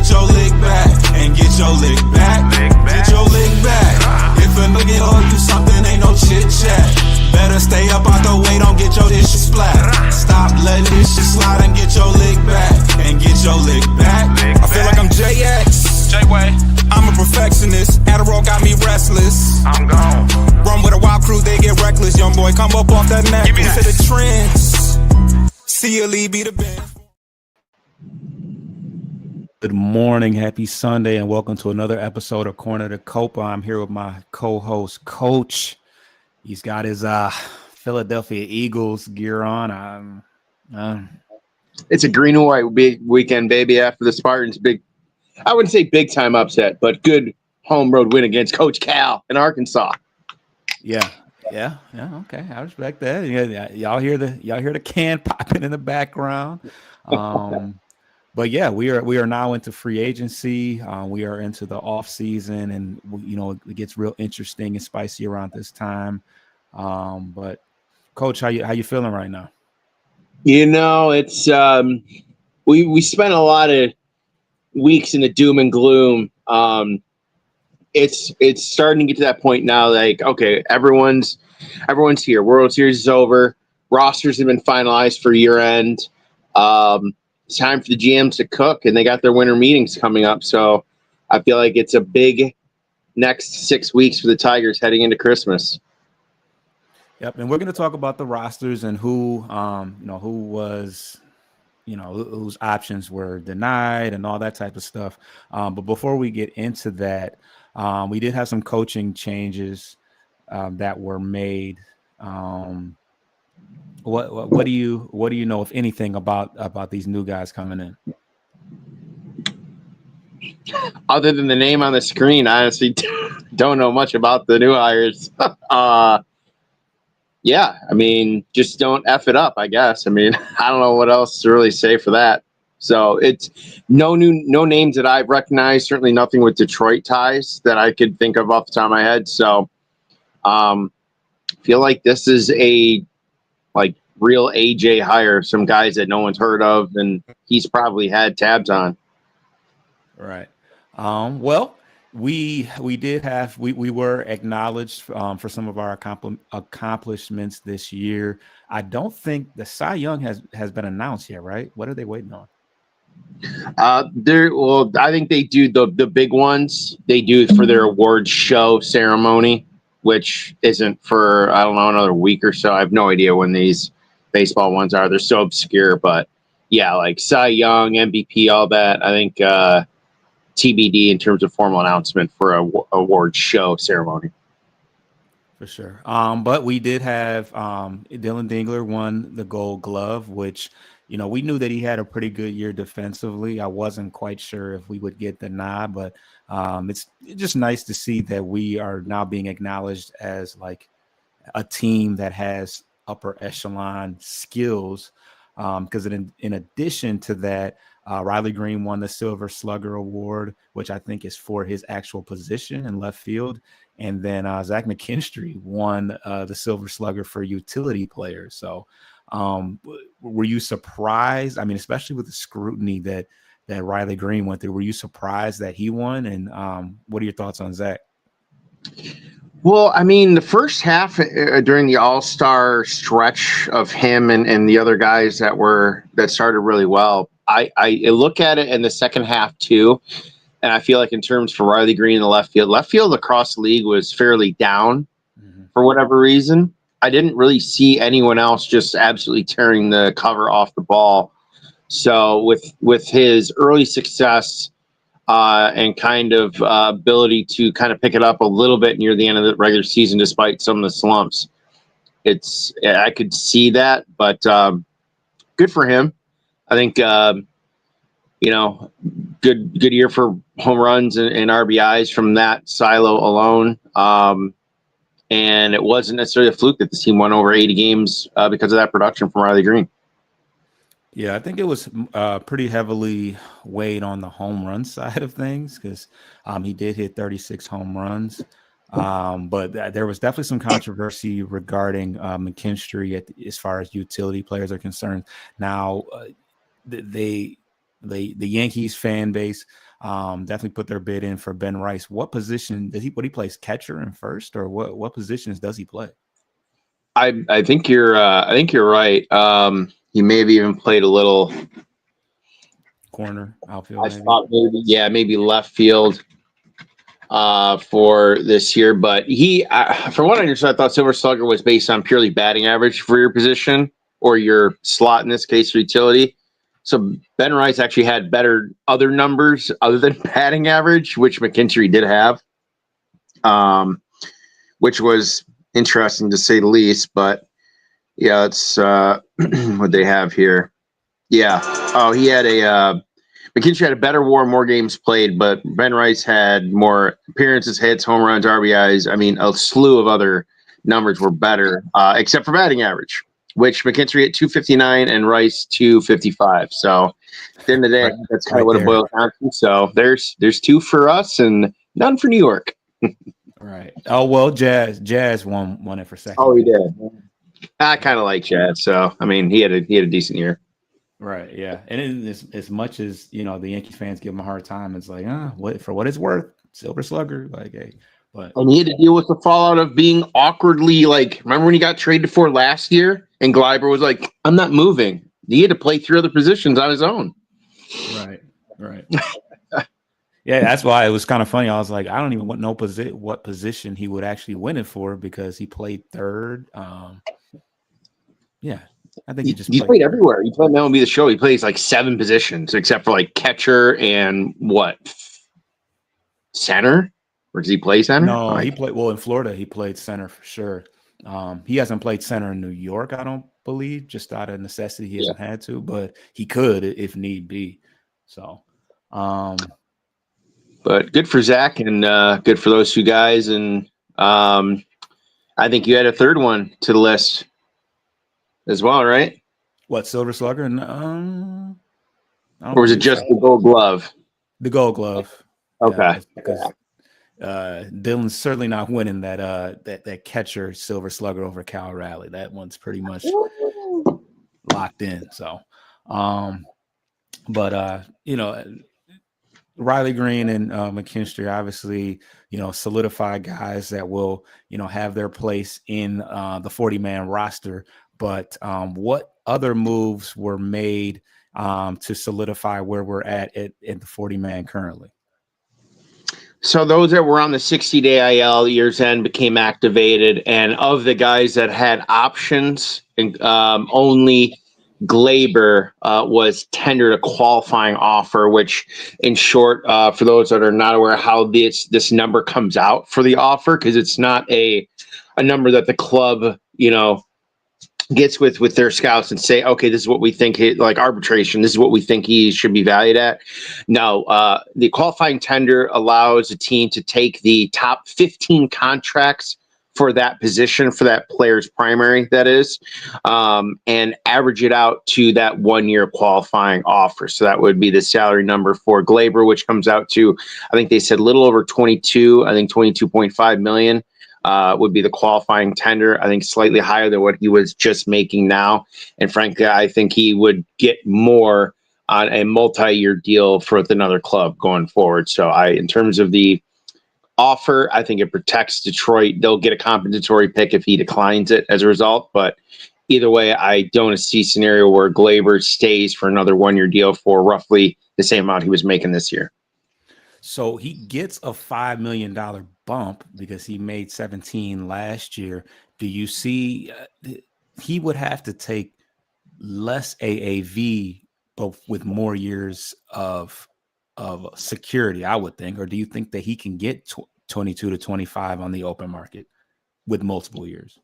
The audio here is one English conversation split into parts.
get your lick back and get your lick back. Get your lick back. If a nigga owe you something, ain't no chit chat. Better stay up out the way, don't get your dishes splat. Stop letting this shit slide and get your lick back and get your lick back. I feel like I'm JX. J-Way. I'm a perfectionist. Adderall got me restless. I'm gone. Run with a wild crew, they get reckless. Young boy, come up off that neck. Give me that. To the trends. See a lead, be the band. Good morning, happy Sunday, and welcome to another episode of Corner to Copa. I'm here with my co-host, Coach. He's got his Philadelphia Eagles gear on. It's a green and white big weekend, baby, after the Spartans' big, I wouldn't say big time upset, but good home road win against Coach Cal in Arkansas. Yeah, okay, I respect that. Yeah, y'all hear the can popping in the background. But yeah, we are now into free agency. We are into the off season, and it gets real interesting and spicy around this time. But Coach, how you feeling right now? It's we spent a lot of weeks in the doom and gloom. It's starting to get to that point now. Like, okay, everyone's here. World Series is over. Rosters have been finalized for year end. It's time for the GMs to cook, and they got their winter meetings coming up. So I feel like it's a big next 6 weeks for the Tigers heading into Christmas. Yep, and we're going to talk about the rosters and who was, whose options were denied and all that type of stuff. But before we get into that, we did have some coaching changes that were made. What do you know, if anything, about these new guys coming in? Other than the name on the screen, I honestly don't know much about the new hires. Yeah, I mean, just don't F it up, I guess. I mean, I don't know what else to really say for that. So it's no names that I've recognized, certainly nothing with Detroit ties that I could think of off the top of my head. So feel like this is a real AJ hire, some guys that no one's heard of, and he's probably had tabs on. Right. Well, we were acknowledged for some of our accomplishments this year. I don't think the Cy Young has been announced yet, right? What are they waiting on? I think they do the big ones. They do it for their awards show ceremony, which isn't for, I don't know, another week or so. I have no idea when these baseball ones are. They're so obscure, but yeah, like Cy Young, MVP, all that. I think TBD in terms of formal announcement for a award show ceremony. For sure. But we did have Dylan Dingler won the Gold Glove, which, we knew that he had a pretty good year defensively. I wasn't quite sure if we would get the nod, but it's just nice to see that we are now being acknowledged as like a team that has upper echelon skills. Because in addition to that, Riley Green won the Silver Slugger Award, which I think is for his actual position in left field. And then Zach McKinstry won the Silver Slugger for utility players. So were you surprised? I mean, especially with the scrutiny that Riley Green went through, were you surprised that he won? And what are your thoughts on Zach? Well, I mean, the first half during the All-Star stretch of him and the other guys that started really well, I look at it in the second half too, and I feel like in terms for Riley Green in the left field across the league was fairly down for whatever reason. I didn't really see anyone else just absolutely tearing the cover off the ball. So with his early success and kind of ability to kind of pick it up a little bit near the end of the regular season, despite some of the slumps, I could see that, but good for him. I think, good year for home runs and RBIs from that silo alone. And it wasn't necessarily a fluke that the team won over 80 games because of that production from Riley Green. Yeah, I think it was pretty heavily weighed on the home run side of things because he did hit 36 home runs. But there was definitely some controversy regarding McKinstry as far as utility players are concerned. Now, the Yankees fan base definitely put their bid in for Ben Rice. What position does he? What he plays, catcher and first, or what positions does he play? I think you're right. He maybe even played a little Corner, outfield, I maybe. thought maybe left field for this year. But from what I understood, I thought Silver Slugger was based on purely batting average for your position or your slot, in this case, for utility. So Ben Rice actually had better other numbers other than batting average, which McKinstry did have, which was interesting to say the least. But yeah, it's what they have here. Yeah. Oh, he had McKinstry had a better WAR, more games played, but Ben Rice had more appearances, hits, home runs, RBIs. I mean, a slew of other numbers were better, except for batting average, which McKinstry at 259 and Rice 255. So at the end of the day, Right, that's kind of what it boils down to. So there's two for us and none for New York. Right. Oh well, Jazz won it for second. Oh, he did. I kind of like Jazz, so I mean, he had a decent year. Right. Yeah. And as much as the Yankees fans give him a hard time, it's like, what it's worth, Silver Slugger, like, hey. But and he had to deal with the fallout of being awkwardly remember when he got traded for last year, and Gleiber was like, "I'm not moving." He had to play 3 other positions on his own. Right. Yeah, that's why it was kind of funny. I was like, I don't even know what position he would actually win it for, because he played third. Yeah. I think he played everywhere. He played MLB The Show. He plays 7 positions, except for catcher and center. Or does he play center? No, he played in Florida. He played center for sure. He hasn't played center in New York, I don't believe, just out of necessity. He hasn't had to, but he could if need be. So, but good for Zach and good for those 2 guys. And I think you had a third one to the list as well, right? What, Silver Slugger? Or was it just the Gold Glove? The Gold Glove. Okay. Because Dylan's certainly not winning that catcher Silver Slugger over Cal Raleigh. That one's pretty much locked in. So, but Riley Green and McKinstry obviously, solidify guys that will, have their place in the 40-man roster. But what other moves were made to solidify where we're at the 40-man currently? So those that were on the 60-day IL year's end became activated, and of the guys that had options, only Glaber was tendered a qualifying offer, which in short, for those that are not aware how this number comes out for the offer, because it's not a number that the club, gets with their scouts and say, okay, this is what we think, arbitration, this is what we think he should be valued at. No, the qualifying tender allows a team to take the top 15 contracts for that position, for that player's primary, that is, and average it out to that 1-year qualifying offer. So that would be the salary number for Glaber, which comes out to, I think they said little over 22, I think 22.5 million. Would be the qualifying tender. I think slightly higher than what he was just making now. And frankly, I think he would get more on a multi-year deal with another club going forward. So in terms of the offer, I think it protects Detroit. They'll get a compensatory pick if he declines it as a result. But either way, I don't see a scenario where Glaber stays for another 1-year deal for roughly the same amount he was making this year. So he gets a $5 million bump because he made 17 last year. Do you see he would have to take less AAV, but with more years of security, I would think? Or do you think that he can get 22 to 25 on the open market with multiple years?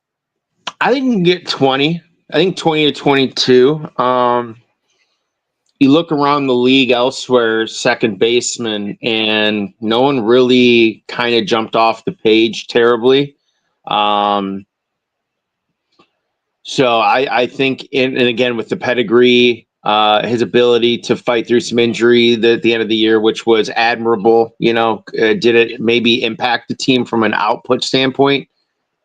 I think he can get 20. I think 20 to 22. You look around the league elsewhere, second baseman, and no one really kind of jumped off the page terribly. So I think, and again, with the pedigree, his ability to fight through some injury at the end of the year, which was admirable, did it maybe impact the team from an output standpoint?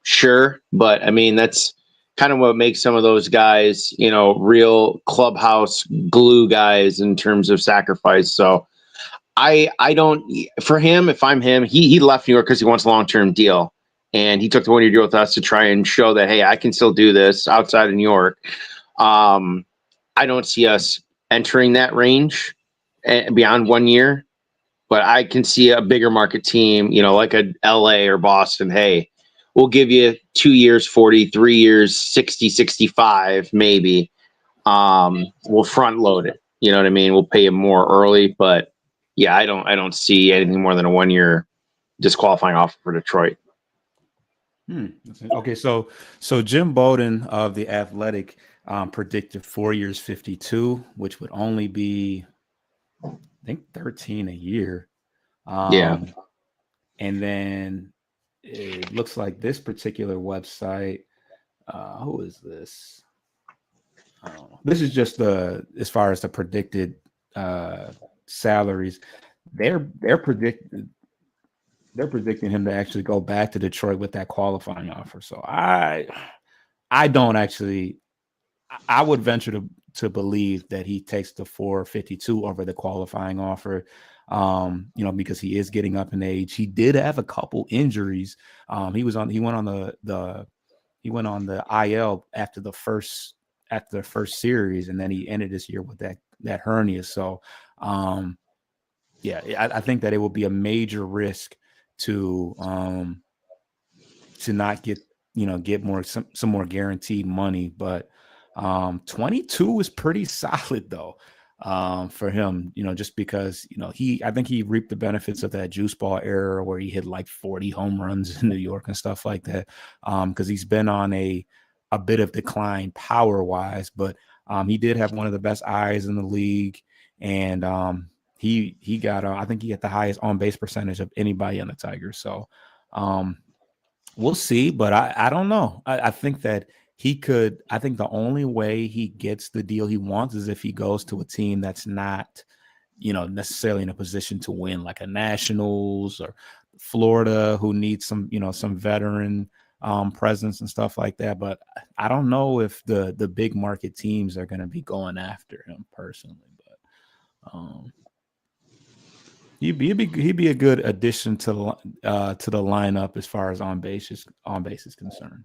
Sure. But I mean, that's kind of what makes some of those guys, real clubhouse glue guys in terms of sacrifice. So I don't, for him, if I'm him, he left New York because he wants a long-term deal. And he took the 1-year deal with us to try and show that, hey, I can still do this outside of New York. I don't see us entering that range beyond 1 year, but I can see a bigger market team, like a LA or Boston. Hey, we'll give you 2 years, 40, 3 years, 60, 65, maybe. We'll front load it. You know what I mean? We'll pay him more early, but yeah, I don't see anything more than a 1 year disqualifying offer for Detroit. Okay, so Jim Bowden of the Athletic predicted 4 years, 52, which would only be, I think, 13 a year. Yeah. And then it looks like this particular website. Who is this? I don't know. This is just as far as the predicted salaries. They're predicting him to actually go back to Detroit with that qualifying offer. So I don't actually. I would venture to believe that he takes the 452 over the qualifying offer. Because he is getting up in age. He did have a couple injuries. He went on the IL after the first series, and then he ended this year with that hernia. So, I think that it would be a major risk to not get some more guaranteed money, but 22 is pretty solid though. For him, just because, I think he reaped the benefits of that juice ball era where he hit like 40 home runs in New York and stuff like that. Because he's been on a bit of decline power wise, but he did have one of the best eyes in the league. And he got, I think he had the highest on base percentage of anybody on the Tigers. So we'll see, but I don't know. I think that I think the only way he gets the deal he wants is if he goes to a team that's not, necessarily in a position to win, like a Nationals or Florida, who needs some veteran presence and stuff like that. But I don't know if the big market teams are going to be going after him personally. But he'd be a good addition to the lineup as far as on base is concerned.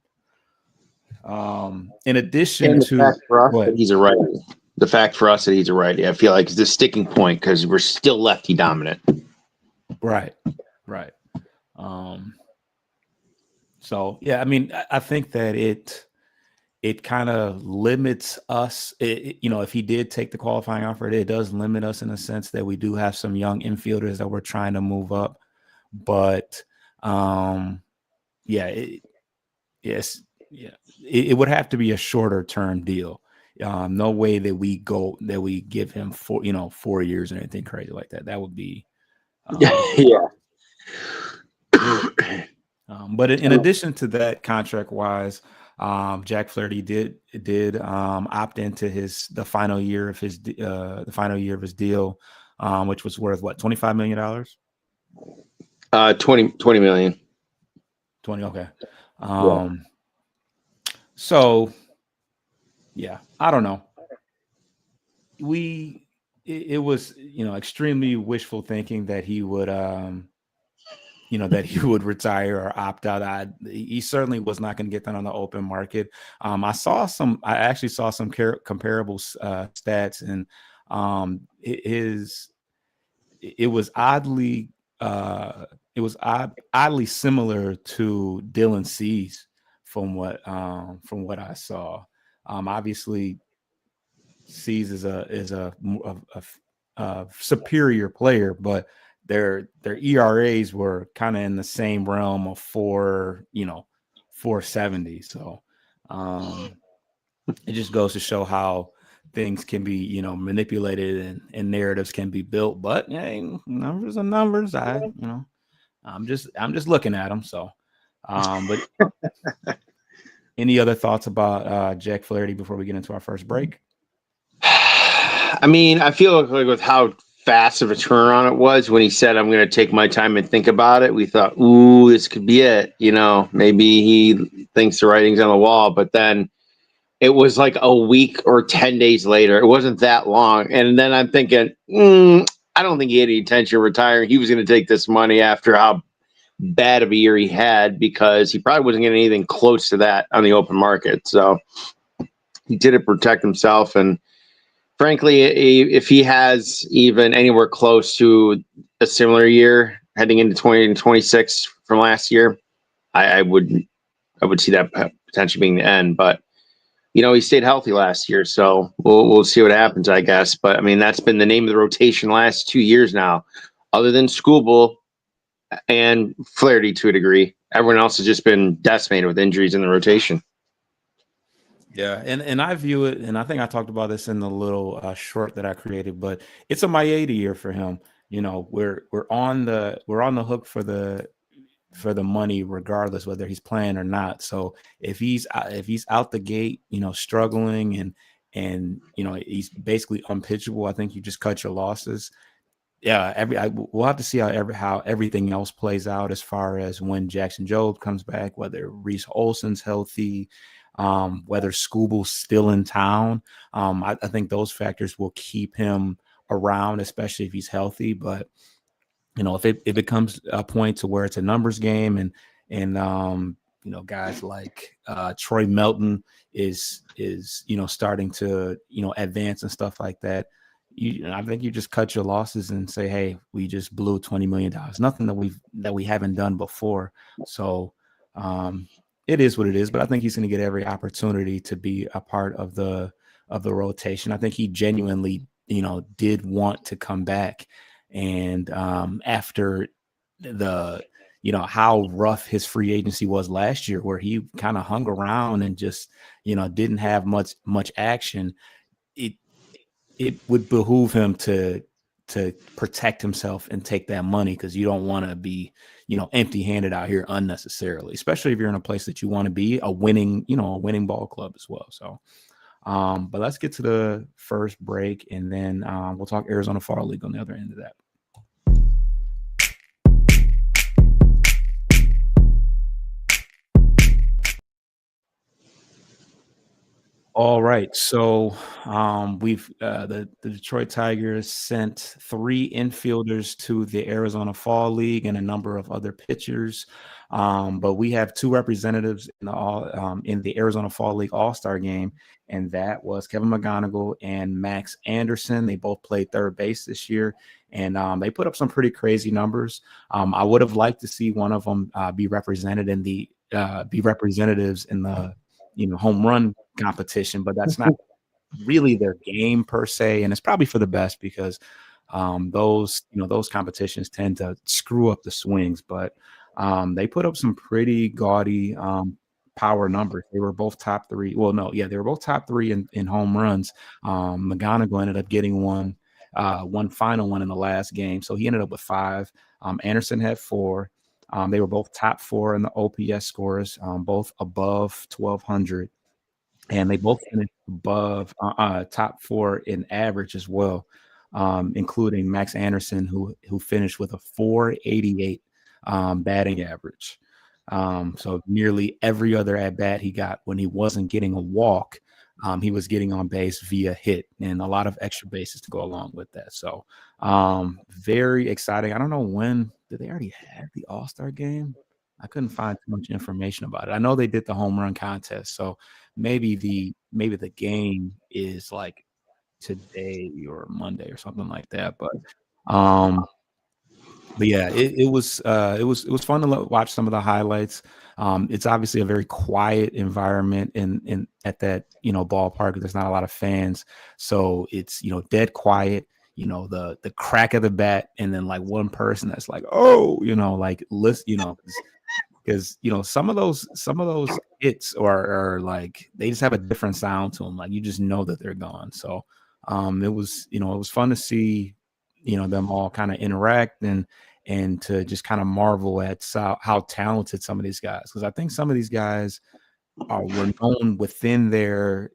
In addition to the fact for us that he's a righty. The fact for us that he's a righty, I feel like is the sticking point because we're still lefty dominant. Right. So yeah, I mean, I think that it kind of limits us. If he did take the qualifying offer, it does limit us in a sense that we do have some young infielders that we're trying to move up. But it would have to be a shorter term deal. No way that we give him 4 years or anything crazy like that. That would be but in addition to that, contract wise, Jack Flaherty did opt into the final year of his deal, which was worth what, $25 million? 20 million. 20. Okay. So yeah, I don't know. It was, extremely wishful thinking that he would, retire or opt out. He certainly was not going to get that on the open market. I actually saw some comparable stats, and it was oddly similar to Dylan Cease from what I saw. Obviously Cease is a superior player, but their ERAs were kind of in the same realm of 470. So it just goes to show how things can be, manipulated and narratives can be built. But hey, numbers are numbers. I'm just looking at them. So, but any other thoughts about Jack Flaherty before we get into our first break? I mean, I feel like with how fast of a turnaround it was when he said, I'm going to take my time and think about it, we thought, ooh, this could be it. Maybe he thinks the writing's on the wall, but then it was like a week or 10 days later. It wasn't that long. And then I'm thinking, I don't think he had any intention of retiring. He was going to take this money after how bad of a year he had, because he probably wasn't getting anything close to that on the open market. So he did it to protect himself. And frankly, if he has even anywhere close to a similar year heading into 2026 from last year, I would see that potentially being the end. But he stayed healthy last year, so we'll see what happens, I guess. But I mean, that's been the name of the rotation last 2 years now, other than Skubal and Flaherty to a degree. Everyone else has just been decimated with injuries in the rotation. Yeah, and I view it, and I think I talked about this in the little short that I created, but it's a Maeda year for him. We're on the hook for the money, regardless whether he's playing or not. So if he's out the gate, struggling and he's basically unpitchable, I think you just cut your losses. Yeah, we'll have to see how everything else plays out as far as when Jackson Jobe comes back, whether Reese Olson's healthy, whether Skubal's still in town. I think those factors will keep him around, especially if he's healthy. But if it comes a point to where it's a numbers game and guys like Troy Melton is starting to advance and stuff like that, I think you just cut your losses and say, hey, we just blew $20 million, nothing that we haven't done before. So it is what it is, but I think he's going to get every opportunity to be a part of the rotation. I think he genuinely did want to come back. And after the how rough his free agency was last year, where he kind of hung around and just didn't have much action, it would behoove him to protect himself and take that money, because you don't want to be empty-handed out here unnecessarily, especially if you're in a place that you want to be a winning ball club as well. So but let's get to the first break, and then we'll talk Arizona Fall League on the other end of that. All right, so we've the Detroit Tigers sent 3 infielders to the Arizona Fall League and a number of other pitchers, but we have 2 representatives in the Arizona Fall League All-Star game, and that was Kevin McGonigal and Max Anderson. They both played third base this year, and they put up some pretty crazy numbers. I would have liked to see one of them be represented in the be representatives in the home run competition, but that's not really their game per se, and it's probably for the best, because those competitions tend to screw up the swings. But they put up some pretty gaudy power numbers. They were both top 3. Well, no, yeah, they were both top 3 in home runs. McGonigal ended up getting one final one in the last game, so he ended up with 5. Anderson had 4. They were both top 4 in the OPS scores, both above 1,200. And they both finished above top 4 in average as well, including Max Anderson, who finished with a 488 batting average. So nearly every other at bat he got, when he wasn't getting a walk, he was getting on base via hit, and a lot of extra bases to go along with that. So very exciting. I don't know, when did they already have the All-Star game? I couldn't find too much information about it. I know they did the home run contest, so maybe the game is like today or Monday or something like that. But yeah, it was fun to watch some of the highlights. It's obviously a very quiet environment in at that ballpark. There's not a lot of fans, so it's dead quiet. The crack of the bat, and then like one person that's like, oh, like listen, because some of those hits are like, they just have a different sound to them. Like, you just know that they're gone. So it was fun to see them all kind of interact and to just kind of marvel at how talented some of these guys, because I think some of these guys were known within their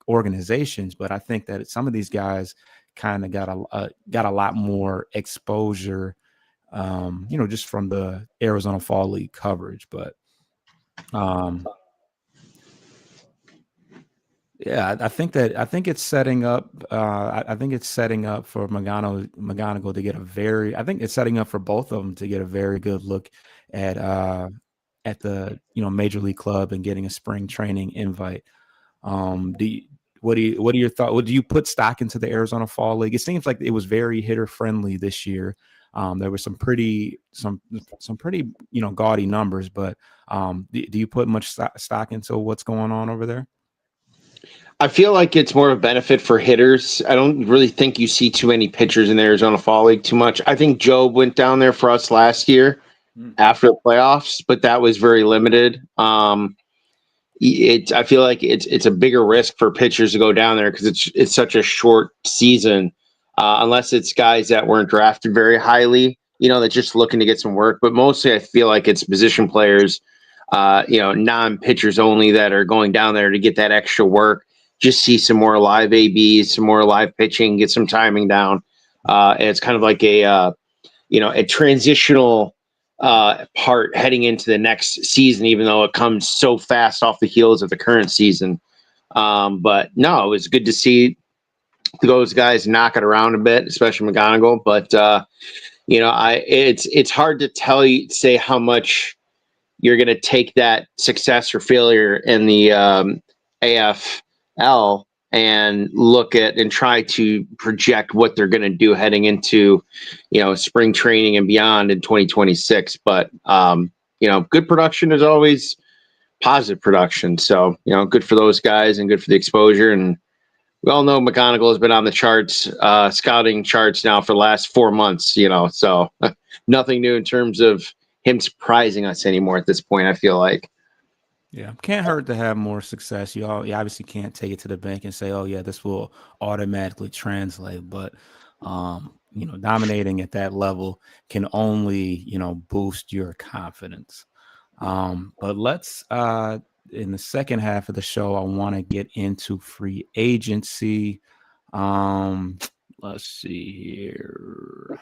organizations, but I think that some of these guys kind of got a lot more exposure, just from the Arizona Fall League coverage. But Yeah, I think it's setting up. I think it's setting up for McGonagall to get a very. I think it's setting up for both of them to get a very good look at the major league club and getting a spring training invite. Do you, what are your thoughts? Do you put stock into the Arizona Fall League? It seems like it was very hitter friendly this year. There were some pretty gaudy numbers, but do you put much stock into what's going on over there? I feel like it's more of a benefit for hitters. I don't really think you see too many pitchers in the Arizona Fall League too much. I think Job went down there for us last year after the playoffs, but that was very limited. I feel like it's a bigger risk for pitchers to go down there because it's such a short season, unless it's guys that weren't drafted very highly, that's just looking to get some work. But mostly, I feel like it's position players, non-pitchers only that are going down there to get that extra work. Just see some more live ABs, some more live pitching, get some timing down. And it's kind of like a transitional part heading into the next season, even though it comes so fast off the heels of the current season. But no, it was good to see those guys knock it around a bit, especially McGonagall. But it's hard to say how much you're going to take that success or failure in the AFL and look at and try to project what they're going to do heading into, spring training and beyond in 2026. But, good production is always positive production. So, good for those guys and good for the exposure. And we all know McGonagall has been on the charts, scouting charts now for the last 4 months, so nothing new in terms of him surprising us anymore at this point, I feel like. Yeah, can't hurt to have more success. You obviously can't take it to the bank and say, "Oh yeah, this will automatically translate." But dominating at that level can only boost your confidence. But let's in the second half of the show, I want to get into free agency. Let's see here.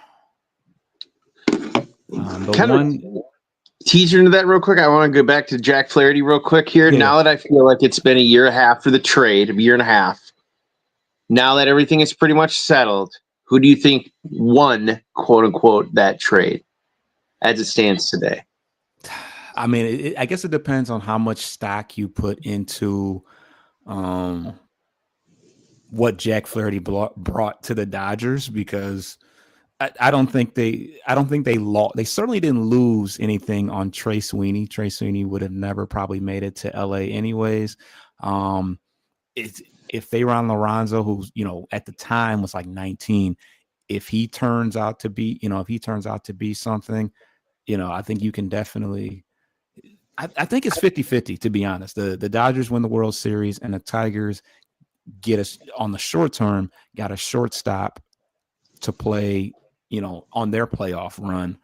Teaser into that real quick. I want to go back to Jack Flaherty real quick here. Yeah. Now that I feel like it's been a year and a half for the trade, a year and a half. Now that everything is pretty much settled, who do you think won, quote unquote, that trade as it stands today? I mean, I guess it depends on how much stock you put into what Jack Flaherty brought to the Dodgers, because I don't think they lost. They certainly didn't lose anything on Trey Sweeney. Trey Sweeney would have never probably made it to LA anyways. If they run Lorenzo, who's at the time was like 19, if he turns out to be something, I think you can definitely. I think it's 50-50, to be honest. The Dodgers win the World Series and the Tigers get us on the short term, got a shortstop to play, on their playoff run.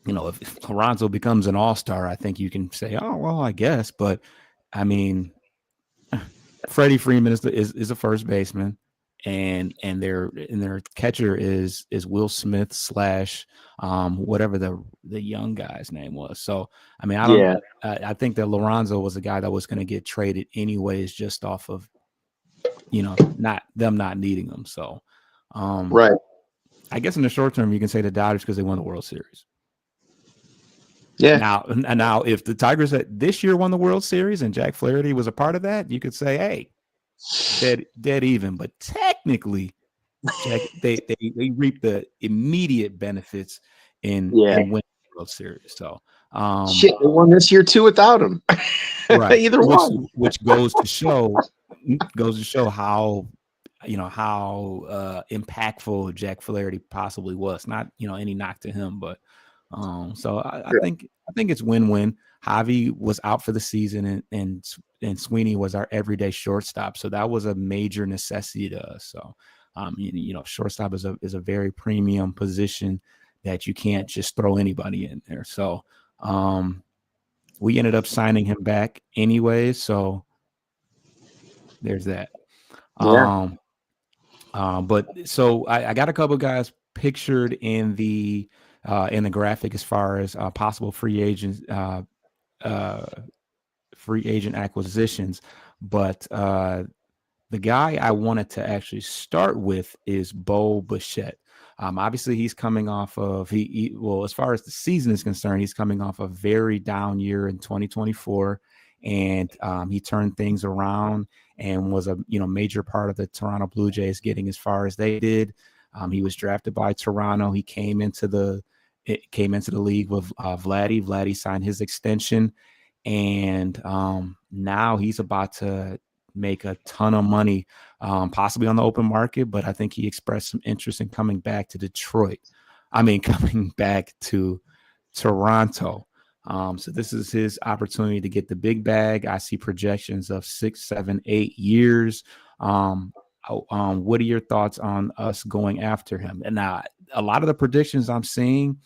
If Lorenzo becomes an all-star, I think you can say, oh, well, I guess. But I mean, Freddie Freeman is a first baseman, and their catcher is Will Smith / whatever the young guy's name was. So I mean, I think that Lorenzo was a guy that was going to get traded anyways, just off of not needing him. So right. I guess in the short term you can say the Dodgers because they won the World Series. Yeah. Now, if the Tigers this year won the World Series and Jack Flaherty was a part of that, you could say, hey, dead even. But technically, they reap the immediate benefits in winning the World Series. So they won this year too without him. Right. Either one. Which goes to show how how impactful Jack Flaherty possibly was. Not any knock to him, but so I think it's win-win. Javi was out for the season, and Sweeney was our everyday shortstop, so that was a major necessity to us. So shortstop is a very premium position that you can't just throw anybody in there. So we ended up signing him back anyway, so there's that. Yeah. But so I got a couple guys pictured in the graphic as far as possible free agent acquisitions. But the guy I wanted to actually start with is Bo Bichette. Obviously, he's coming off of well, as far as the season is concerned, he's coming off a very down year in 2024, and he turned things around and was a major part of the Toronto Blue Jays getting as far as they did. He was drafted by Toronto. He came into the league with Vladdy. Vladdy signed his extension, and now he's about to make a ton of money, possibly on the open market, but I think he expressed some interest in coming back to Detroit. Coming back to Toronto. So this is his opportunity to get the big bag. I see projections of 6, 7, 8 years. What are your thoughts on us going after him? And now a lot of the predictions I'm seeing,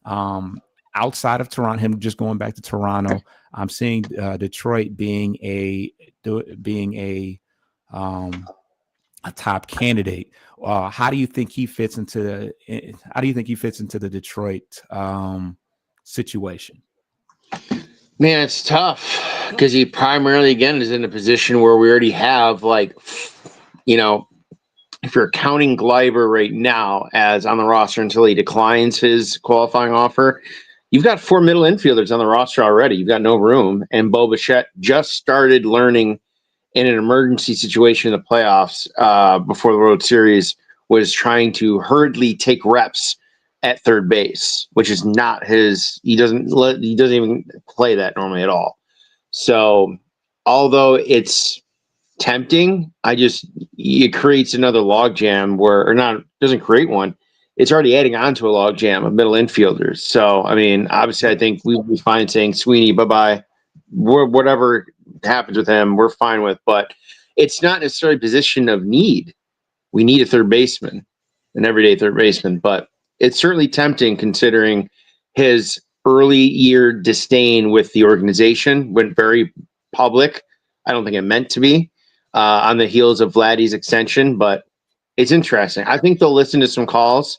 outside of Toronto, him just going back to Toronto, I'm seeing Detroit being a top candidate. How do you think he fits into the Detroit situation? Man, it's tough because he primarily, again, is in a position where we already have, if you're counting Gleiber right now as on the roster until he declines his qualifying offer, you've got 4 middle infielders on the roster already. You've got no room. And Bo Bichette just started learning in an emergency situation in the playoffs before the World Series, was trying to hurriedly take reps at third base, which is not his. He doesn't even play that normally at all. So although it's tempting, it creates another logjam doesn't create one. It's already adding on to a logjam of middle infielders. So, obviously I think we'll be fine saying Sweeney, bye-bye. Whatever happens with him, we're fine with, but it's not necessarily a position of need. We need a third baseman, an everyday third baseman, but it's certainly tempting considering his early year disdain with the organization went very public. I don't think it meant to be on the heels of Vladdy's extension, but it's interesting. I think they'll listen to some calls.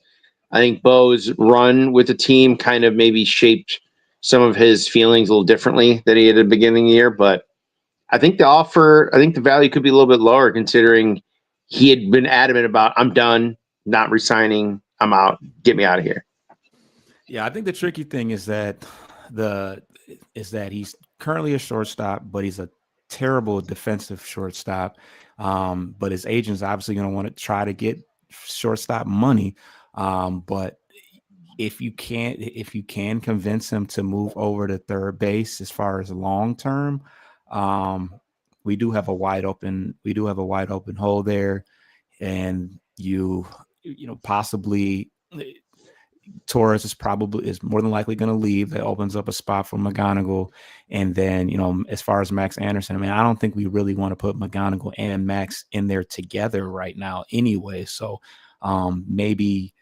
I think Bo's run with the team kind of maybe shaped some of his feelings a little differently than he had at the beginning of the year, but I think the value could be a little bit lower considering he had been adamant about, I'm done, not resigning, I'm out, get me out of here. Yeah, I think the tricky thing is that he's currently a shortstop, but he's a terrible defensive shortstop. But his agent's obviously going to want to try to get shortstop money. But if you can convince him to move over to third base as far as long term, we do have a wide open hole there, and possibly Torres is more than likely going to leave. That opens up a spot for McGonigal, and then as far as Max Anderson, I don't think we really want to put McGonigal and Max in there together right now anyway. So maybe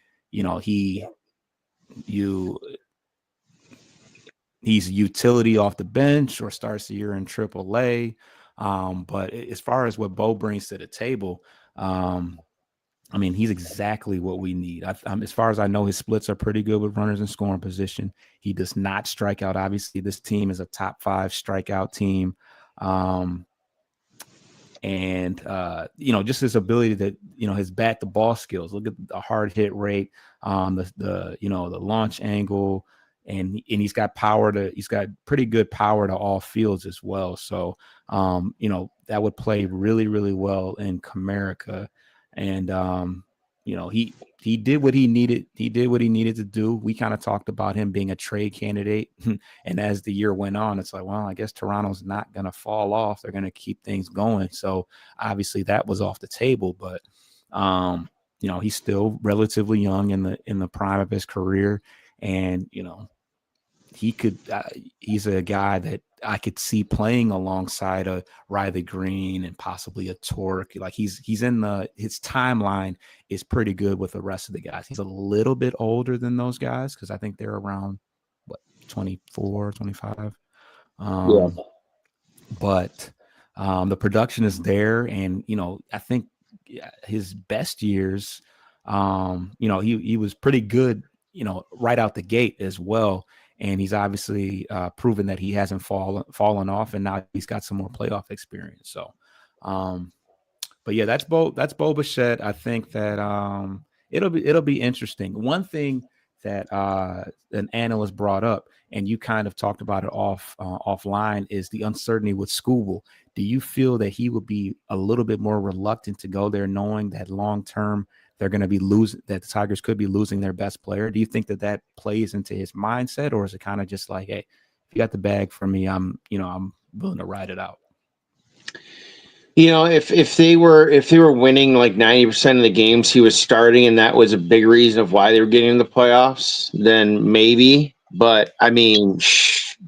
he's utility off the bench or starts the year in AAA. But as far as what Bo brings to the table, he's exactly what we need. As far as I know, his splits are pretty good with runners in scoring position. He does not strike out. Obviously, this team is a top 5 strikeout team. Just his ability to, his bat to ball skills. Look at the hard hit rate, the launch angle, and he's got pretty good power to all fields as well. So, that would play really, really well in Comerica. And, he did what he needed. He did what he needed to do. We kind of talked about him being a trade candidate. And as the year went on, it's like, well, I guess Toronto's not going to fall off. They're going to keep things going. So obviously that was off the table, but, he's still relatively young in the prime of his career. And, he's a guy that I could see playing alongside a Riley Green and possibly a Torque. Like his timeline is pretty good with the rest of the guys. He's a little bit older than those guys because I think they're around 24, 25. But the production is there, and I think his best years, he was pretty good, right out the gate as well. And he's obviously proven that he hasn't fallen off, and now he's got some more playoff experience. So But yeah, that's Bo Bichette. I think that it'll be interesting. One thing that an analyst brought up, and you kind of talked about it offline, is the uncertainty with Scooble. Do you feel that he would be a little bit more reluctant to go there, knowing that long term they're going to be losing, that the Tigers could be losing their best player? Do you think that plays into his mindset, or is it kind of just like, hey, if you got the bag for me, I'm willing to ride it out? If they were winning like 90% of the games he was starting, and that was a big reason of why they were getting in the playoffs, then maybe. But I mean,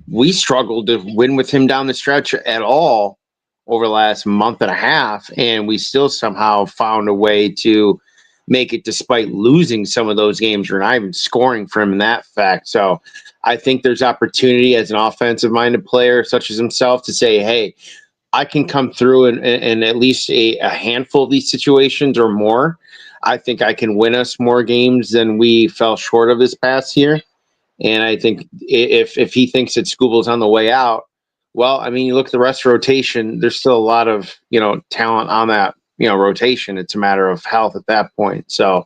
we struggled to win with him down the stretch at all over the last month and a half, and we still somehow found a way to make it despite losing some of those games. We're not even scoring for him in that fact. So I think there's opportunity as an offensive-minded player such as himself to say, hey, I can come through in at least a handful of these situations or more. I think I can win us more games than we fell short of this past year. And I think if he thinks that Scooble's on the way out, well, I mean, you look at the rest of the rotation, there's still a lot of, talent on that, rotation. It's a matter of health at that point. So,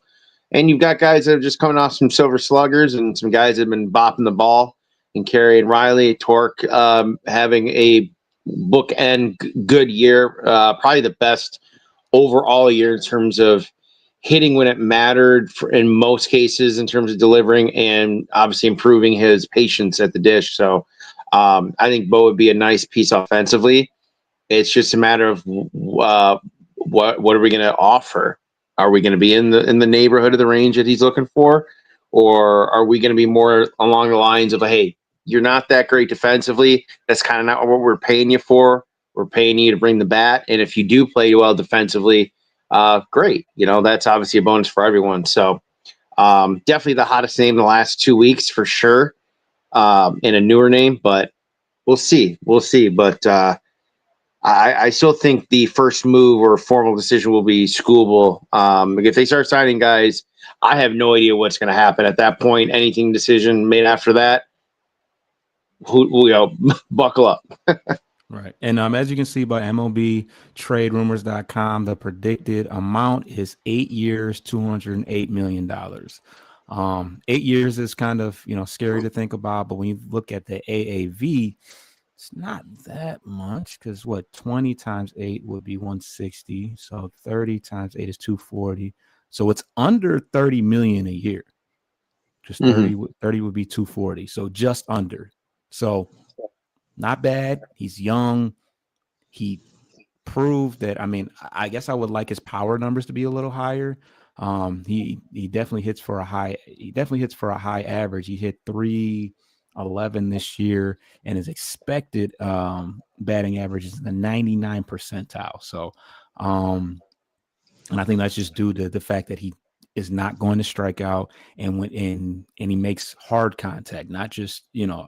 and you've got guys that are just coming off some silver sluggers and some guys that have been bopping the ball, and Carey and Riley, Torque having a bookend good year, probably the best overall year in terms of hitting when it mattered in most cases in terms of delivering, and obviously improving his patience at the dish. So I think Bo would be a nice piece offensively. It's just a matter of what are we going to offer? Are we going to be in the neighborhood of the range that he's looking for, or are we going to be more along the lines of, hey, you're not that great defensively. That's kind of not what we're paying you for. We're paying you to bring the bat. And if you do play well defensively, great. That's obviously a bonus for everyone. So definitely the hottest name in the last 2 weeks for sure, in a newer name, but we'll see. But I still think the first move or formal decision will be Scooble. If they start signing guys, I have no idea what's going to happen at that point. Anything decision made after that, buckle up. Right. And as you can see by MLB TradeRumors.com, the predicted amount is 8 years, $208 million. 8 years is kind of, scary to think about, but when you look at the AAV, it's not that much, because 20 times 8 would be 160. So 30 times 8 is 240. So it's under 30 million a year. Just 30 would be 240. So just under. So not bad. He's young. He proved that. I mean, I guess I would like his power numbers to be a little higher. He definitely hits for a high. He definitely hits for a high average. He hit 311 this year, and his expected batting average is in the 99 percentile. So, and I think that's just due to the fact that he is not going to strike out, and he makes hard contact, not just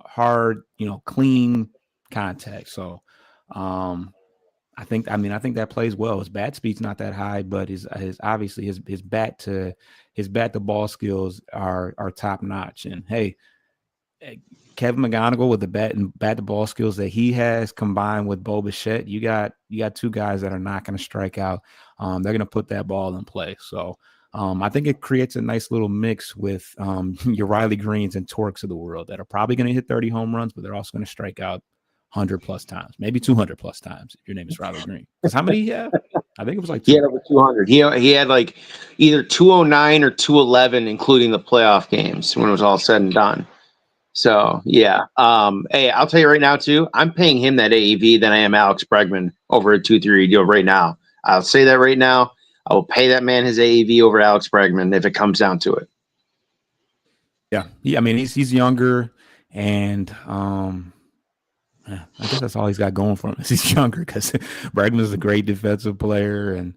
hard, clean contact. So I think that plays well. His bat speed's not that high, but his obviously his bat to ball skills are top notch. And hey, Kevin McGonigal with the bat to ball skills that he has, combined with Bo Bichette, you got two guys that are not going to strike out. They're going to put that ball in play. So I think it creates a nice little mix with your Riley Greens and Torques of the world that are probably going to hit 30 home runs, but they're also going to strike out 100 plus times, maybe 200 plus times if your name is Riley Green. Because how many he have? I think it was like he had over 200. He had like either 209 or 211, including the playoff games when it was all said and done. So yeah. Hey, I'll tell you right now too, I'm paying him that AEV than I am Alex Bregman over a 2-3 deal right now. I'll say that right now. I will pay that man his AEV over Alex Bregman if it comes down to it. Yeah. I mean, he's younger, and I guess that's all he's got going for him is he's younger, because Bregman is a great defensive player. And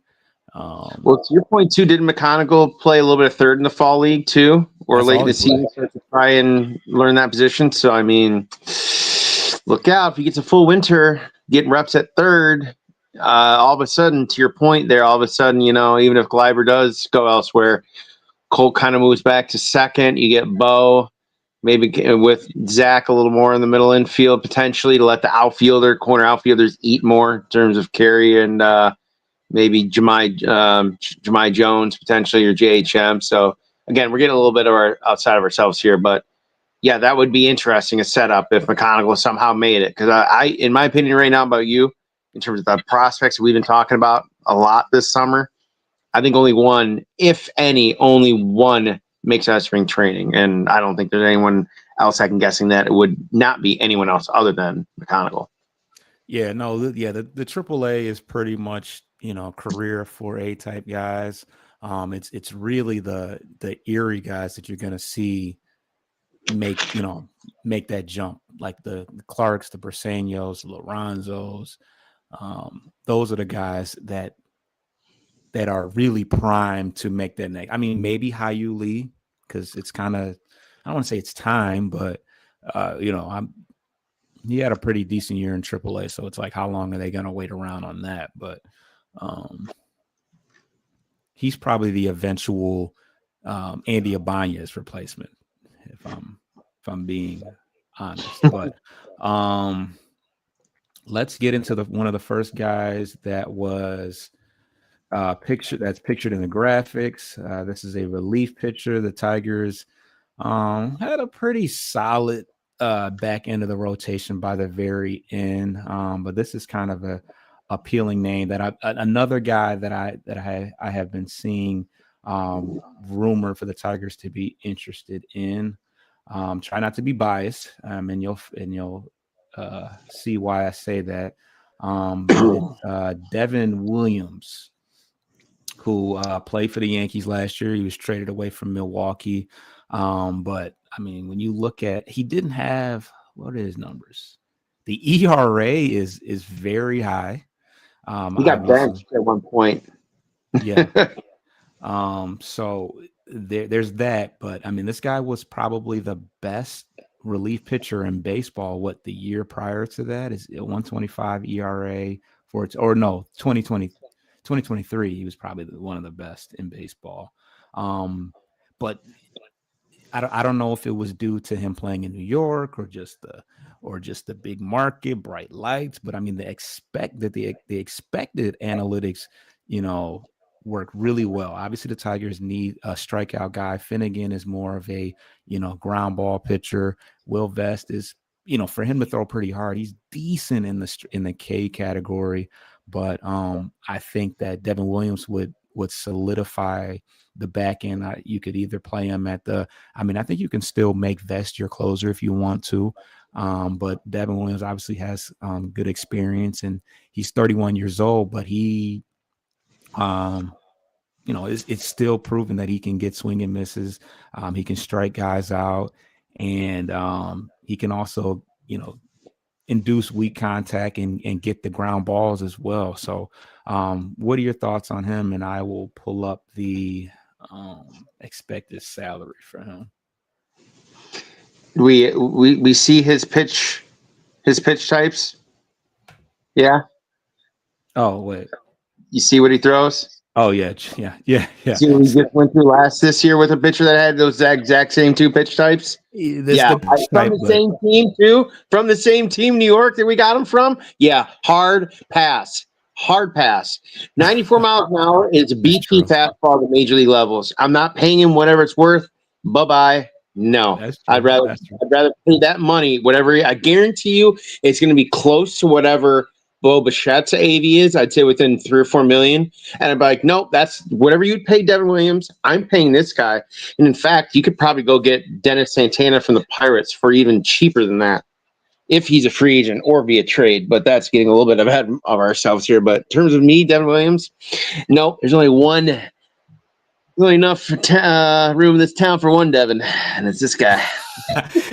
well, to your point too, didn't McConaughey play a little bit of third in the fall league too, or late in the season to try and learn that position? So I mean, look out if he gets a full winter getting reps at third. All of a sudden, to your point there, all of a sudden, even if Gleiber does go elsewhere, Cole kind of moves back to second. You get Bo, maybe with Zach a little more in the middle infield potentially to let the corner outfielders eat more in terms of carry and maybe Jemai Jones potentially or JHM. So again, we're getting a little bit of outside of ourselves here, but yeah, that would be interesting a setup if McConaughey somehow made it. Because I, in my opinion, right now about you, in terms of the prospects we've been talking about a lot this summer, I think only one, if any, only one makes out of spring training, and I don't think there's anyone else I can guessing that it would not be anyone else other than McConaughey. Yeah, no, the AAA is pretty much, career 4A type guys. It's really the Erie guys that you're gonna see make that jump, like the Clarks, the Briseños, the Lorenzo's. Those are the guys that are really primed to make that next. I mean, maybe Hyu Lee, because it's kind of, I don't want to say it's time, but he had a pretty decent year in AAA, so it's like, how long are they going to wait around on that? But he's probably the eventual Andy Ibanez replacement, if I'm being honest. But let's get into one of the first guys that was pictured in the graphics. This is a relief pitcher. The Tigers had a pretty solid back end of the rotation by the very end, but this is kind of a appealing name that another guy that I have been seeing rumored for the Tigers to be interested in. Try not to be biased, and you'll see why I say that. Devin Williams, who played for the Yankees last year. He was traded away from Milwaukee. But I mean, when you look at, he didn't have, what are his numbers? The ERA is very high. He got benched at one point. Yeah. So there's that. But I mean, this guy was probably the best relief pitcher in baseball. What, the year prior to that is 125 ERA for its, or no, 2023, he was probably one of the best in baseball. But I don't know if it was due to him playing in New York or just the big market, bright lights. But I mean, the expected analytics, work really well. Obviously, the Tigers need a strikeout guy. Finnegan is more of a ground ball pitcher. Will Vest is, for him to throw pretty hard. He's decent in the K category. But I think that Devin Williams would solidify the back end. You could either play him I think you can still make Vest your closer if you want to. But Devin Williams obviously has good experience, and he's 31 years old, but he, it's still proven that he can get swing and misses. He can strike guys out, and he can also, induce weak contact and get the ground balls as well. So what are your thoughts on him? And I will pull up the expected salary for him. We see his pitch types. Yeah. Oh, wait. You see what he throws? Oh, yeah. See what we just went through this year with a pitcher that had those exact same two pitch types? From the same team, too. From the same team, New York, that we got him from? Yeah, hard pass. 94 miles an hour is a BP fastball at major league levels. I'm not paying him whatever it's worth. Bye-bye. No. I'd rather pay that money, whatever. I guarantee you it's going to be close to whatever Bo Bichette's AV is. I'd say within 3 or 4 million. And I'd be like, nope, that's whatever you'd pay Devin Williams. I'm paying this guy. And in fact, you could probably go get Dennis Santana from the Pirates for even cheaper than that, if he's a free agent or via trade. But that's getting a little bit ahead of ourselves here. But in terms of me, Devin Williams, nope, there's only one. Really enough room in this town for one Devin, and it's this guy.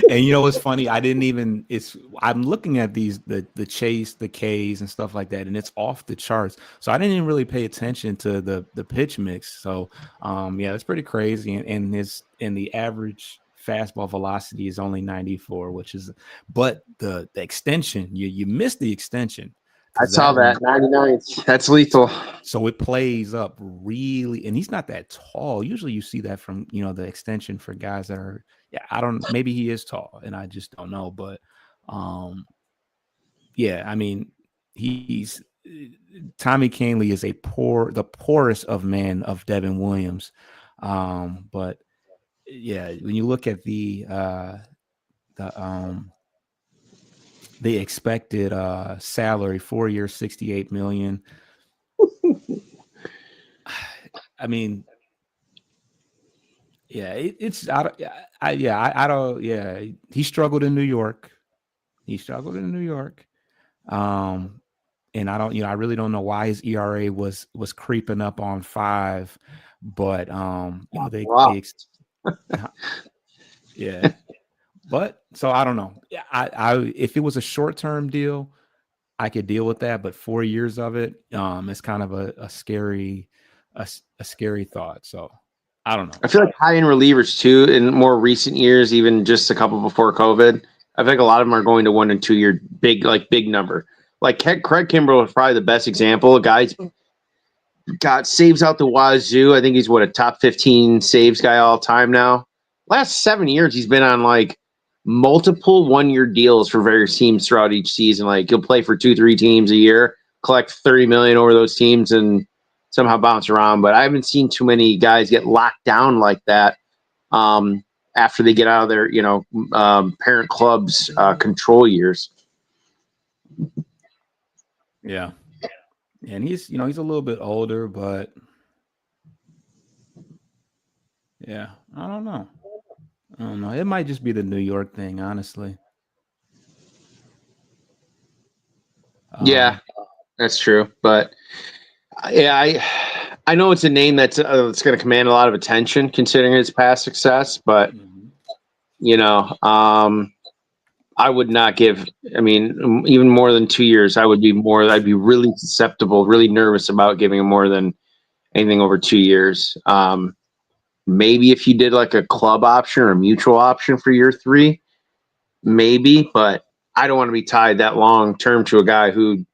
And what's funny? I'm looking at the Chase, the Ks and stuff like that, and it's off the charts. So I didn't even really pay attention to the pitch mix. So it's pretty crazy. And the average fastball velocity is only 94, but the extension, you missed the extension. I saw that 99th. That's lethal. So it plays up really, and he's not that tall. Usually you see that from, the extension for guys that are, maybe he is tall and I just don't know. But yeah, I mean, he's Tommy Canley is the poorest of men of Devin Williams. But yeah, when you look at the expected salary, 4 years, $68 million. I mean, yeah, it's I don't. Yeah, he struggled in New York. And I don't, I really don't know why his ERA was creeping up on 5, but yeah. But so I don't know. I if it was a short-term deal, I could deal with that, but 4 years of it, it's kind of a scary thought. So I don't know. I feel like high-end relievers too in more recent years, even just a couple before COVID. I think a lot of them are going to 1 and 2 year big number. Like Craig Kimbrell is probably the best example. A guy's got saves out the wazoo. I think he's a top 15 saves guy all time now. Last 7 years, he's been on like multiple 1-year deals for various teams throughout each season. Like he'll play for 2-3 teams a year, collect $30 million over those teams, and somehow bounce around. But I haven't seen too many guys get locked down like that after they get out of their parent club's control years. Yeah. And he's a little bit older, but yeah, I don't know. It might just be the New York thing, honestly. Yeah, that's true. But yeah, I know it's a name that's going to command a lot of attention considering his past success. But I would not give. I mean, even more than 2 years, I'd be really susceptible, really nervous about giving him more than anything over 2 years. Maybe if you did like a club option or a mutual option for year 3, maybe. But I don't want to be tied that long term to a guy who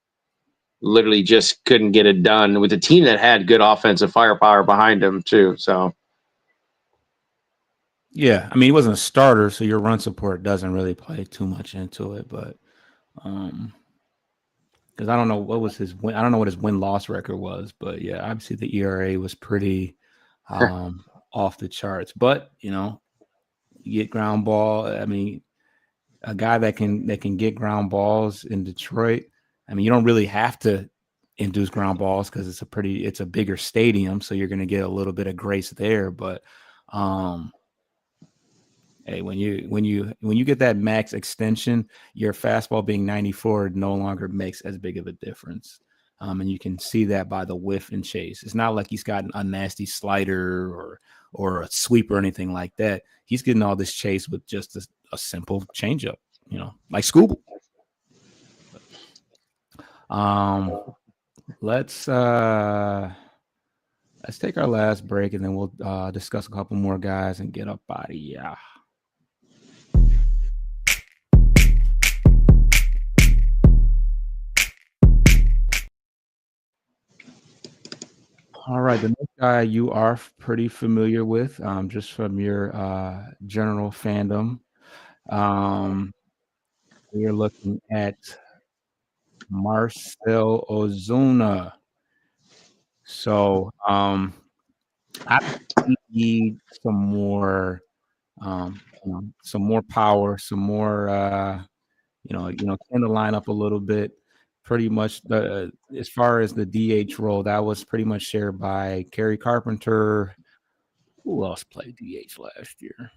literally just couldn't get it done with a team that had good offensive firepower behind him too. So. Yeah, I mean, he wasn't a starter, so your run support doesn't really play too much into it. But because I don't know what his win-loss record was, but yeah, obviously the ERA was pretty off the charts. But you get ground ball. I mean, a guy that can get ground balls in Detroit. I mean, you don't really have to induce ground balls because it's a bigger stadium, so you're going to get a little bit of grace there. But hey, when you get that max extension, your fastball being 94 no longer makes as big of a difference. And you can see that by the whiff and chase. It's not like he's got a nasty slider or a sweep or anything like that. He's getting all this chase with just a simple changeup, like Scooble. Let's take our last break and then we'll discuss a couple more guys and get up out of here. All right, the next guy you are pretty familiar with, just from your general fandom. We are looking at Marcell Ozuna. So I need some more, some more power, some more, clean the lineup a little bit. Pretty much as far as the DH role, that was pretty much shared by Kerry Carpenter. Who else played DH last year?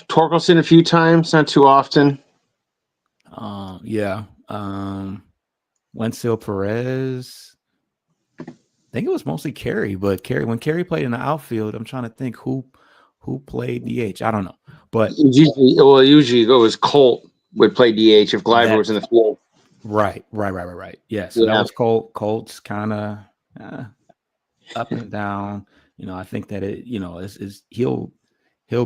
Torkelson a few times, not too often. Yeah. Wenceel Perez. I think it was mostly Kerry, but when Kerry played in the outfield, I'm trying to think who played DH. I don't know, but usually it was Colt would play DH if Gleiber was in the field. Right. Yeah, so that was Colt. Colt's kind of up and down. I think that he'll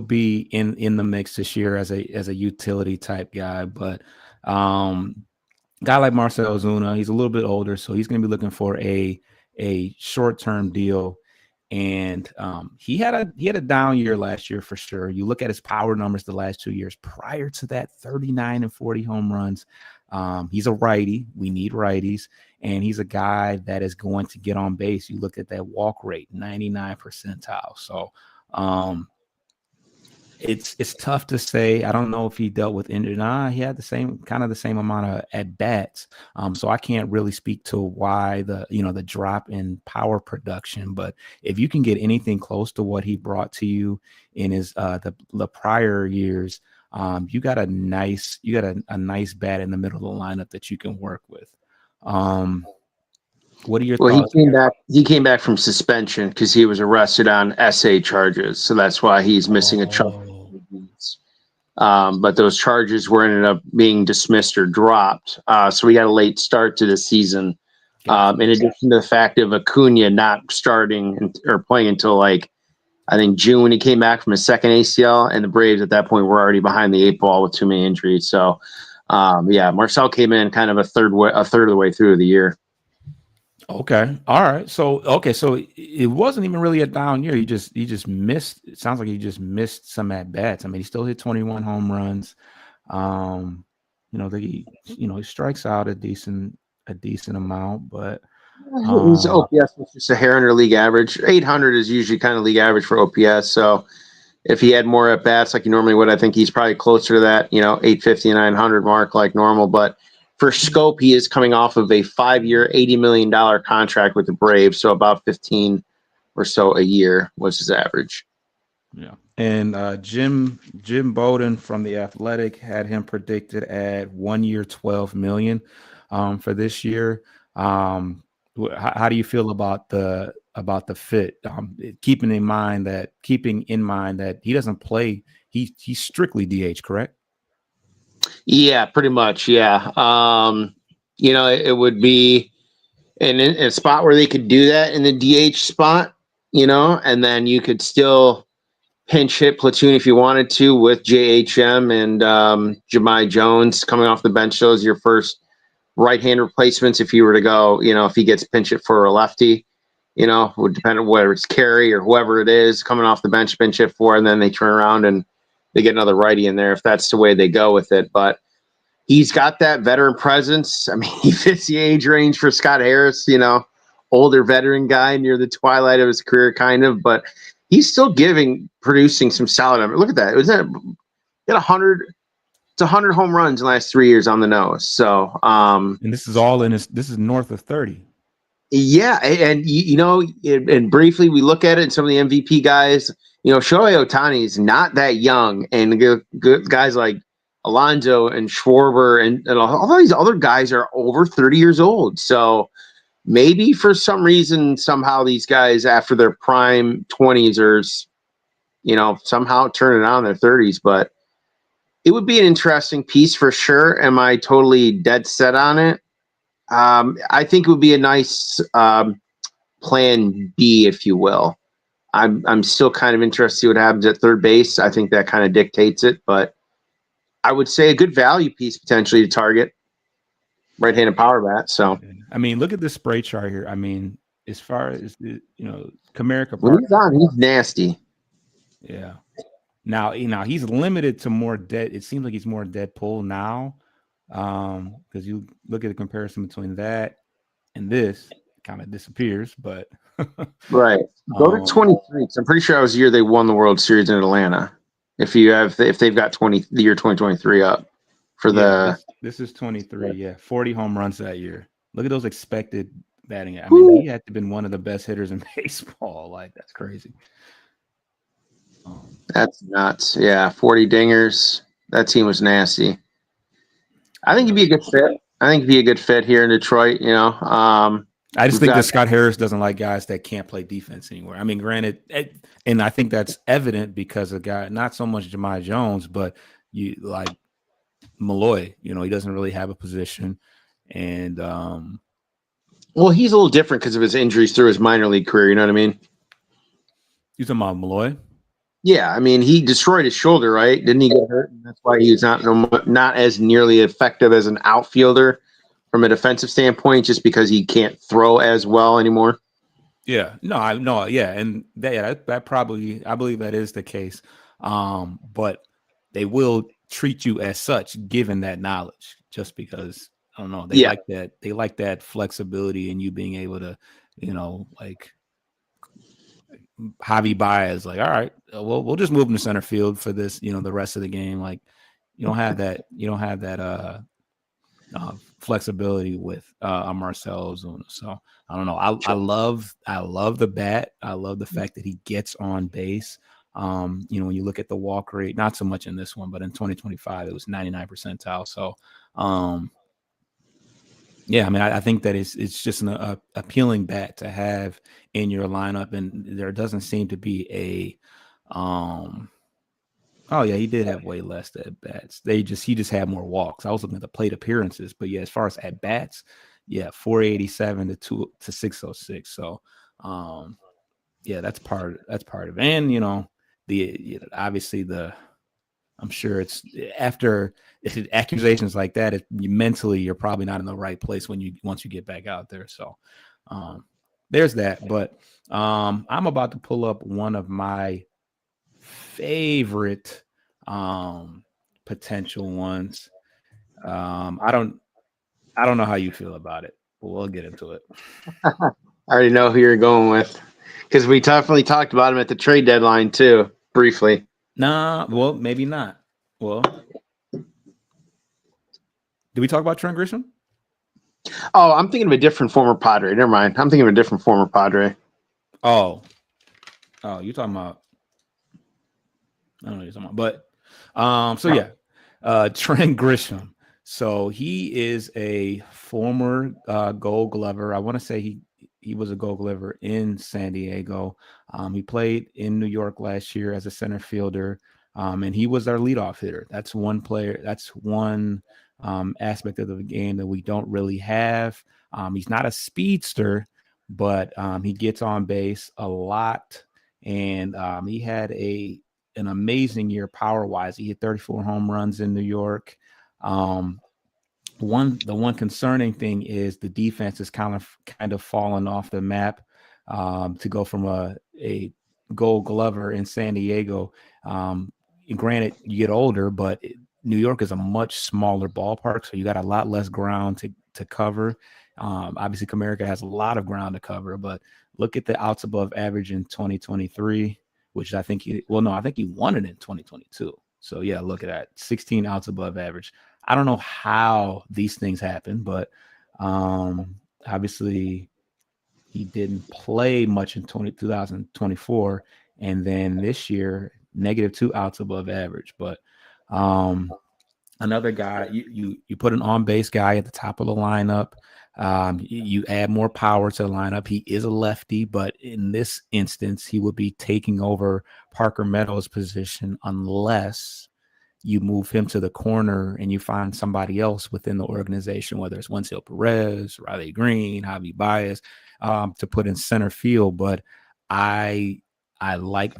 be in the mix this year as a utility type guy, but Guy like Marcell Ozuna, he's a little bit older, so he's going to be looking for a short-term deal. And he had a down year last year for sure. You look at his power numbers the last 2 years prior to that, 39 and 40 home runs. He's a righty. We need righties. And he's a guy that is going to get on base. You look at that walk rate, 99 percentile. So it's tough to say. I don't know if he dealt with injury. Nah, he had the same amount of at bats. So I can't really speak to why the drop in power production. But if you can get anything close to what he brought to you in his the prior years, you got a nice bat in the middle of the lineup that you can work with. What are your thoughts? He came back from suspension because he was arrested on SA charges, so that's why he's missing a chunk. But those charges ended up being dismissed or dropped. So we got a late start to the season. In addition to the fact of Acuna not starting or playing until I think June when he came back from his second ACL, and the Braves at that point were already behind the 8 ball with too many injuries. So Marcell came in kind of a third of the way through the year. Okay. All right. So it wasn't even really a down year. He just missed. It sounds like he just missed some at bats. I mean, he still hit 21 home runs. He strikes out a decent amount, but his OPS was just a hair under league average. 800 is usually kind of league average for OPS. So if he had more at bats like he normally would, I think he's probably closer to that 850 900 mark like normal. But for scope, he is coming off of a 5-year, $80 million contract with the Braves, so about 15 or so a year was his average. Yeah, and Jim Bowden from The Athletic had him predicted at 1 year, $12 million for this year. How do you feel about the fit? Keeping in mind that he doesn't play, he's strictly DH, correct? Yeah, pretty much. Yeah. It would be in a spot where they could do that in the DH spot, and then you could still pinch hit platoon if you wanted to with JHM and Jahmai Jones coming off the bench. Those are your first right-hand replacements if you were to go, if he gets pinch hit for a lefty, would depend on whether it's Carey or whoever it is coming off the bench pinch hit for, and then they turn around and they get another righty in there if that's the way they go with it. But he's got that veteran presence. I mean, he fits the age range for Scott Harris, older veteran guy near the twilight of his career, kind of. But he's still producing some solid numbers. Look at that. It was 100. It's 100 home runs in the last 3 years on the nose. So, and this is all this is north of 30. Yeah, and and briefly we look at it, and some of the MVP guys, Shohei Ohtani is not that young, and good guys like Alonso and Schwarber and all these other guys are over 30 years old. So maybe for some reason, somehow these guys after their prime 20s are, somehow turning on their 30s. But it would be an interesting piece for sure. Am I totally dead set on it? I think it would be a nice plan B, if you will. I'm still kind of interested to see what happens at third base. I think that kind of dictates it, but I would say a good value piece potentially to target right-handed power bat. So, I mean, look at the spray chart here. I mean, as far as Comerica, when he's on, he's nasty. Yeah. Now he's limited to more dead. It seems like he's more dead pull now. Because you look at the comparison between that and this, it kind of disappears, but right. Go to 23. I'm pretty sure that was the year they won the World Series in Atlanta. If they've got the year 2023 up for this is 23. Yeah, 40 home runs that year. Look at those expected batting. I mean, he had to have been one of the best hitters in baseball. Like, that's crazy. That's nuts. Yeah, 40 dingers. That team was nasty. I think he'd be a good fit. I think he'd be a good fit here in Detroit. I just think that Scott Harris doesn't like guys that can't play defense anymore. I mean, granted, and I think that's evident because of guy, not so much Jahmai Jones, but you like Malloy. He doesn't really have a position, and well, he's a little different because of his injuries through his minor league career. You know what I mean? You talking about Malloy? Yeah, I mean, he destroyed his shoulder, right? Didn't he get hurt? And that's why he's not as nearly effective as an outfielder from a defensive standpoint, just because he can't throw as well anymore. Yeah, no, and that probably, I believe that is the case. But they will treat you as such, given that knowledge, just because I don't know, they like that flexibility and you being able to, like Javi Baez, like, all right, we'll just move him to center field for this, the rest of the game. Like, you don't have that flexibility with Marcell Ozuna. So I don't know. I love the bat. I love the fact that he gets on base. When you look at the walk rate, not so much in this one, but in 2025, it was 99 percentile. So, yeah, I mean, I think that it's just an appealing bat to have in your lineup, and there doesn't seem to be a Oh yeah, he did have way less at bats. He just had more walks. I was looking at the plate appearances, but yeah, as far as at bats, yeah, 487 to 606. So, yeah, that's part of it. And obviously I'm sure it's after accusations like that, mentally you're probably not in the right place once you get back out there. So, there's that. But I'm about to pull up one of my favorite potential ones. I don't know how you feel about it, but we'll get into it. I already know who you're going with, because we definitely talked about him at the trade deadline too, briefly. Nah, well, maybe not. Well, did we talk about Trent Grisham? Oh, I'm thinking of a different former Padre. Never mind. I'm thinking of a different former Padre. Oh, you're talking about. I don't know what you're talking about, but so yeah, Trent Grisham. So he is a former Gold Glover. I want to say he was a Gold Glover in San Diego. He played in New York last year as a center fielder, and he was our leadoff hitter. That's one player. That's one aspect of the game that we don't really have. He's not a speedster, but he gets on base a lot, and he had an amazing year power wise. He hit 34 home runs in New York. The one concerning thing is the defense is kind of fallen off the map to go from a Gold Glover in San Diego. Granted, you get older, but New York is a much smaller ballpark, so you got a lot less ground to cover. Obviously, Comerica has a lot of ground to cover, but look at the outs above average in 2023. Which I think he won it in 2022. So yeah, look at that, 16 outs above average. I don't know how these things happen, but obviously he didn't play much in 2024, and then this year -2 outs above average. But another guy, you put an on-base guy at the top of the lineup. You add more power to the lineup. He is a lefty, but in this instance, he would be taking over Parker Meadows' position unless you move him to the corner and you find somebody else within the organization, whether it's Wenzel Perez, Riley Green, Javi Baez, to put in center field. But I like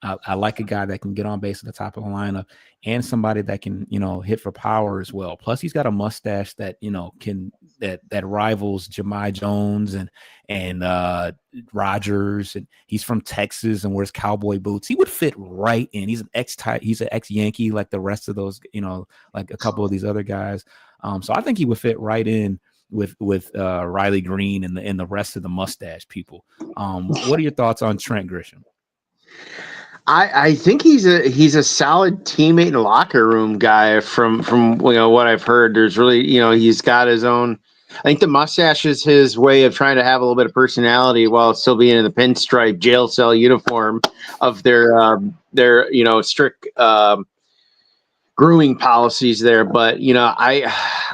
I like a guy that can get on base at the top of the lineup and somebody that can, hit for power as well. Plus, he's got a mustache that, that rivals Jahmai Jones and Rogers, and he's from Texas and wears cowboy boots. He would fit right in. He's an ex-Yankee like the rest of those, like a couple of these other guys. So I think he would fit right in with Riley Green and the rest of the mustache people. What are your thoughts on Trent Grisham? I think he's a solid teammate and locker room guy from what I've heard. There's really, he's got his own. I think the mustache is his way of trying to have a little bit of personality while still being in the pinstripe jail cell uniform of their strict grooming policies there. But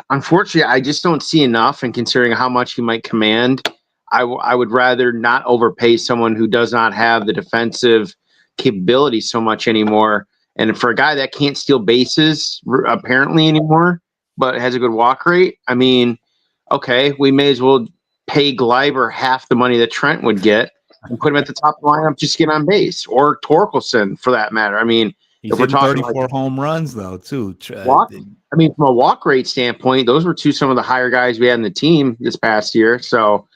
unfortunately I just don't see enough. And considering how much he might command, I would rather not overpay someone who does not have the defensive capability so much anymore. And for a guy that can't steal bases apparently anymore, but has a good walk rate, I mean, okay, we may as well pay Gleiber half the money that Trent would get and put him at the top of the lineup, just get on base, or Torkelson for that matter. I mean, He's if we're hitting talking 34 like home runs though, too. walk, I mean, from a walk rate standpoint, those were some of the higher guys we had in the team this past year. So,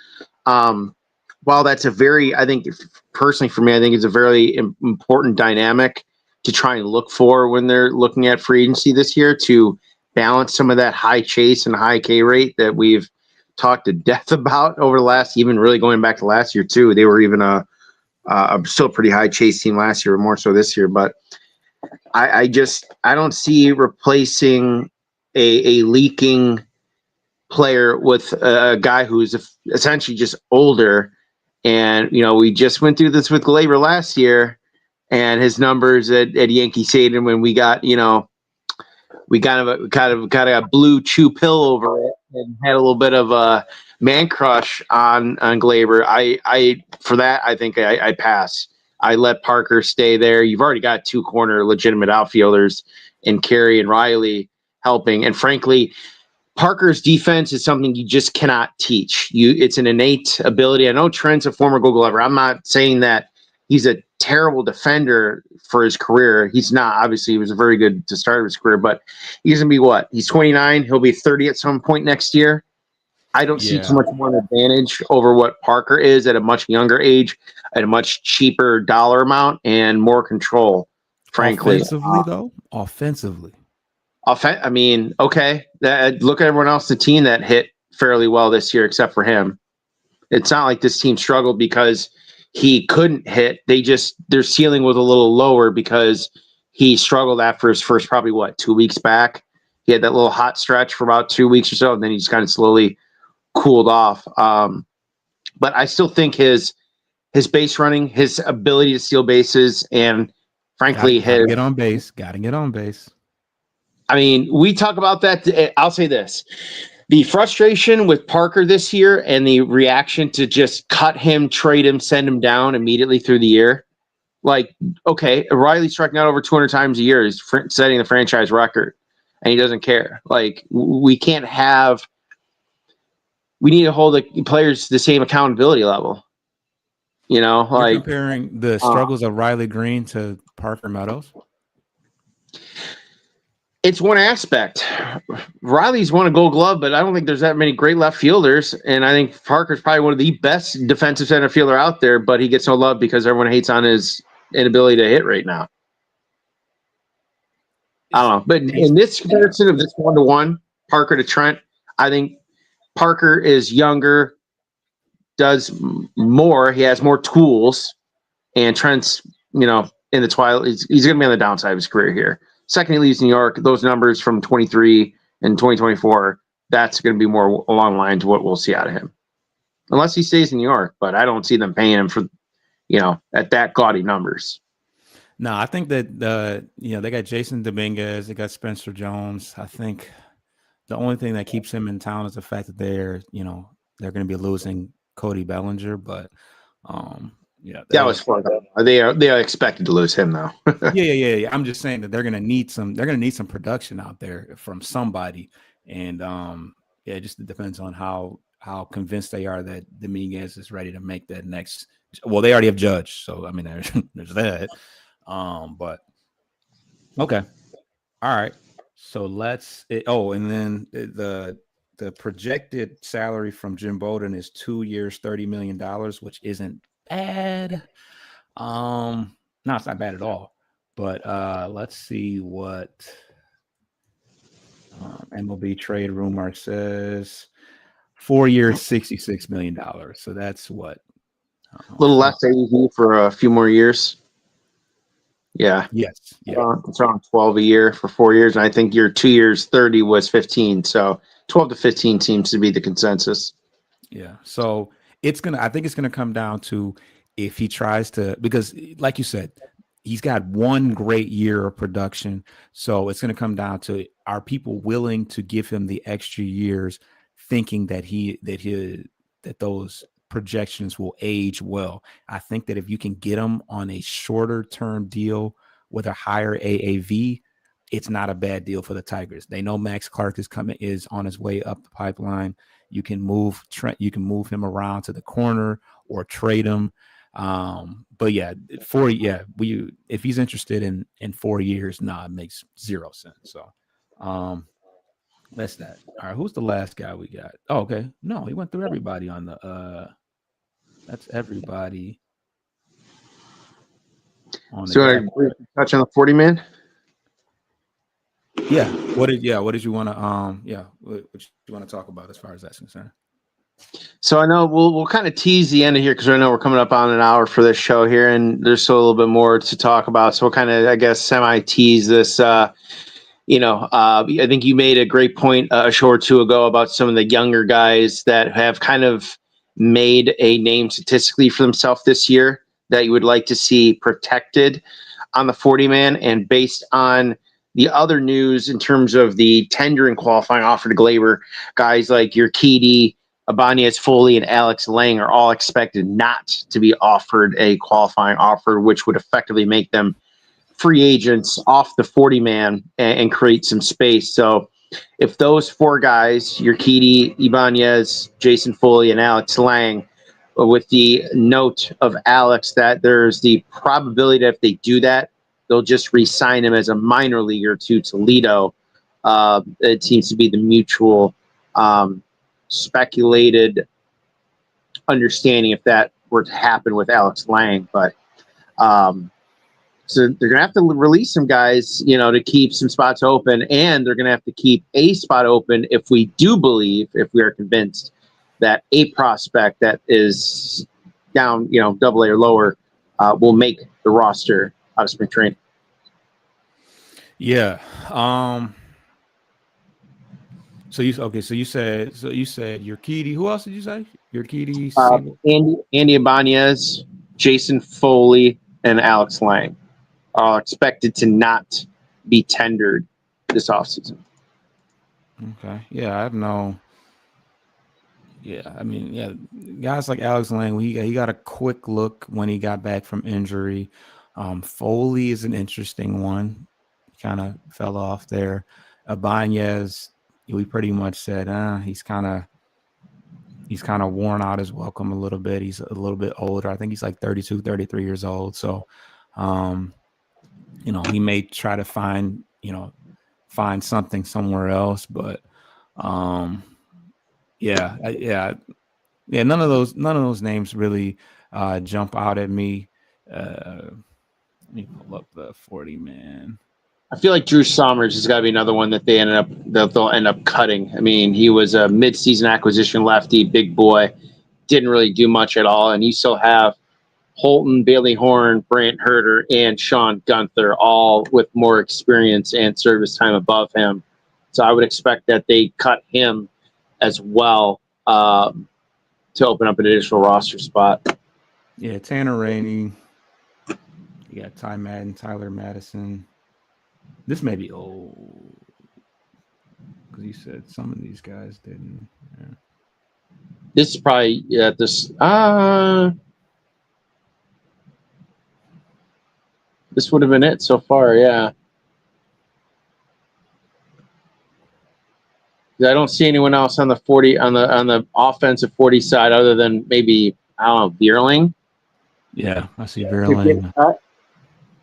while that's I think personally for me, I think it's a very important dynamic to try and look for when they're looking at free agency this year to balance some of that high chase and high K rate that we've talked to death about over the last, even really going back to last year too. They were even a still pretty high chase team last year, more so this year. But I don't see replacing a leaking player with a guy who's essentially just older. And, we just went through this with Glaber last year, and his numbers at Yankee Stadium when we got, we kind of a blue chew pill over it and had a little bit of a man crush on Glaber. I for that, I think I pass. I let Parker stay there. You've already got two corner legitimate outfielders in Carey and Riley helping. And frankly, Parker's defense is something you just cannot teach. It's an innate ability. I know Trent's a former Gold Glover. I'm not saying that he's a terrible defender for his career. He's not. Obviously, he was very good to start his career, but he's going to be what? He's 29. He'll be 30 at some point next year. I don't see too much more advantage over what Parker is at a much younger age, at a much cheaper dollar amount, and more control, frankly. Offensively. I mean, okay. Look at everyone else on the team that hit fairly well this year, except for him. It's not like this team struggled because he couldn't hit. Their ceiling was a little lower because he struggled after his first probably 2 weeks back. He had that little hot stretch for about 2 weeks or so, and then he just kind of slowly cooled off. But I still think his base running, his ability to steal bases, and frankly, gotta get on base. I mean, we talk about that. I'll say this. The frustration with Parker this year and the reaction to just cut him, trade him, send him down immediately through the year. Like, okay, Riley's striking out over 200 times a year. He's setting the franchise record, and he doesn't care. Like, we can't have – we need to hold the players to the same accountability level. You're comparing the struggles of Riley Green to Parker Meadows? It's one aspect. Riley's won a Gold Glove, but I don't think there's that many great left fielders. And I think Parker's probably one of the best defensive center fielder out there, but he gets no love because everyone hates on his inability to hit right now. I don't know. But in this comparison of this 1-to-1, Parker to Trent, I think Parker is younger, does more. He has more tools. And Trent's, in the twilight. He's going to be on the downside of his career here. Second, he leaves New York. Those numbers from 23 and 2024, that's going to be more along the line to what we'll see out of him. Unless he stays in New York, but I don't see them paying him for, at that gaudy numbers. No, I think that, they got Jason Dominguez, they got Spencer Jones. I think the only thing that keeps him in town is the fact that they're going to be losing Cody Bellinger, but that was fun. They are expected to lose him though. Yeah. I'm just saying that they're gonna need some production out there from somebody. And it just depends on how convinced they are that Dominguez is ready to make that next. Well, they already have Judge, so I mean there's that. But okay. All right. So and then the projected salary from Jim Bowden is 2 years, $30 million, which isn't bad. No, it's not bad at all. But let's see what MLB trade rumor says. 4 years, $66 million. So that's what? A little less AAV for a few more years. Yeah. Yes. Yeah. It's around 12 a year for 4 years. And I think your 2 years, 30 was 15. So 12 to 15 seems to be the consensus. Yeah. So I think it's gonna come down to if he tries to, because like you said, he's got one great year of production. So it's gonna come down to, are people willing to give him the extra years, thinking that those projections will age well? I think that if you can get him on a shorter term deal with a higher AAV, it's not a bad deal for the Tigers. They know Max Clark is on his way up the pipeline. You can move Trent, you can move him around to the corner or trade him. But yeah, if he's interested in 4 years, it makes zero sense. So that's that. All right, who's the last guy we got? Oh, okay. No, he went through everybody on the that's everybody on the So touch on the 40 man. Yeah. What did you want to what you want to talk about as far as that's concerned? So I know we'll kind of tease the end of here because I know we're coming up on an hour for this show here, and there's still a little bit more to talk about. So we'll kind of, I guess, semi tease this. I think you made a great point a show or two ago about some of the younger guys that have kind of made a name statistically for themselves this year that you would like to see protected on the 40 man, and based on the other news in terms of the tender and qualifying offer to Glaber, guys like Urquidy, Ibanez, Foley, and Alex Lang are all expected not to be offered a qualifying offer, which would effectively make them free agents off the 40 man and create some space. So if those four guys, Urquidy, Ibanez, Jason Foley, and Alex Lang, with the note of Alex that there's the probability that if they do that, they'll just re-sign him as a minor leaguer to Toledo. It seems to be the mutual speculated understanding if that were to happen with Alex Lang. But so they're going to have to release some guys, to keep some spots open, and they're going to have to keep a spot open if we are convinced that a prospect that is down, double A or lower, will make the roster out of spring training. Yeah. So you said Urquidy. Who else did you say? Urquidy, Andy Ibanez, Jason Foley, and Alex Lang are expected to not be tendered this offseason. Okay. Yeah, I know. Yeah, I mean, guys like Alex Lang, he got a quick look when he got back from injury. Foley is an interesting one. Kind of fell off there. Ibanez, we pretty much said, he's kind of worn out his welcome a little bit. He's a little bit older. I think he's like 32, 33 years old. So, he may try to find something somewhere else, but none of those names really jump out at me. Let me pull up the 40 man. I feel like Drew Sommers has got to be another one that they'll end up cutting. I mean, he was a mid-season acquisition lefty, big boy, didn't really do much at all, and you still have Holton, Bailey Horn, Brant Herter, and Sean Gunther, all with more experience and service time above him. So I would expect that they cut him as well to open up an additional roster spot. Yeah, Tanner Rainey. You got Ty Madden, Tyler Madison. This may be old because you said some of these guys didn't. Yeah. This is probably this would have been it so far. Yeah, I don't see anyone else on the 40 on the offensive 40 side other than maybe Bierling. Yeah, I see Bierling.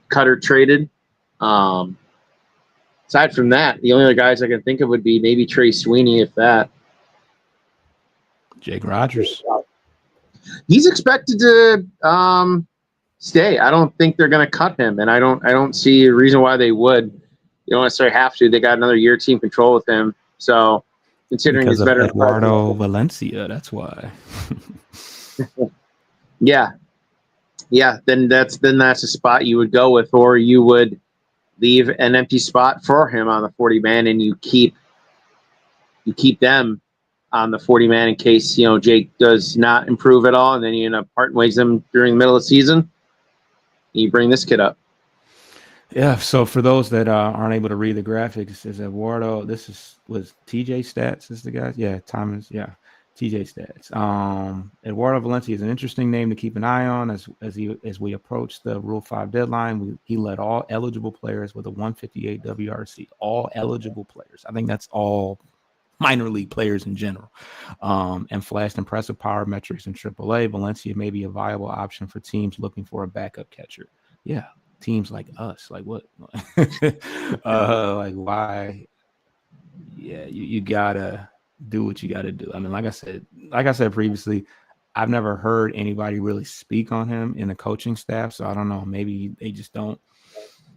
Cutter traded. Aside from that, the only other guys I can think of would be maybe Trey Sweeney, if that. Jake Rogers. He's expected to stay. I don't think they're going to cut him, and I don't see a reason why they would. You don't necessarily have to. They got another year team control with him, so considering because he's better. Eduardo Valencia, that's why. Yeah. Then that's a spot you would go with, or you would leave an empty spot for him on the 40 man, and you keep them on the 40 man in case Jake does not improve at all, and then you end up parting ways them during the middle of the season. You bring this kid up. Yeah. So for those that aren't able to read the graphics, it says Eduardo. This was TJ Stats. Is the guy? Yeah, Thomas. Yeah, TJ Stats. Eduardo Valencia is an interesting name to keep an eye on as we approach the Rule 5 deadline. He led all eligible players with a 158 WRC. All eligible players. I think that's all minor league players in general, and flashed impressive power metrics in AAA. Valencia may be a viable option for teams looking for a backup catcher. Yeah, teams like us. Like what? Like why? Yeah, you gotta do what you gotta do. I mean, like I said previously, I've never heard anybody really speak on him in the coaching staff. So I don't know. Maybe they just don't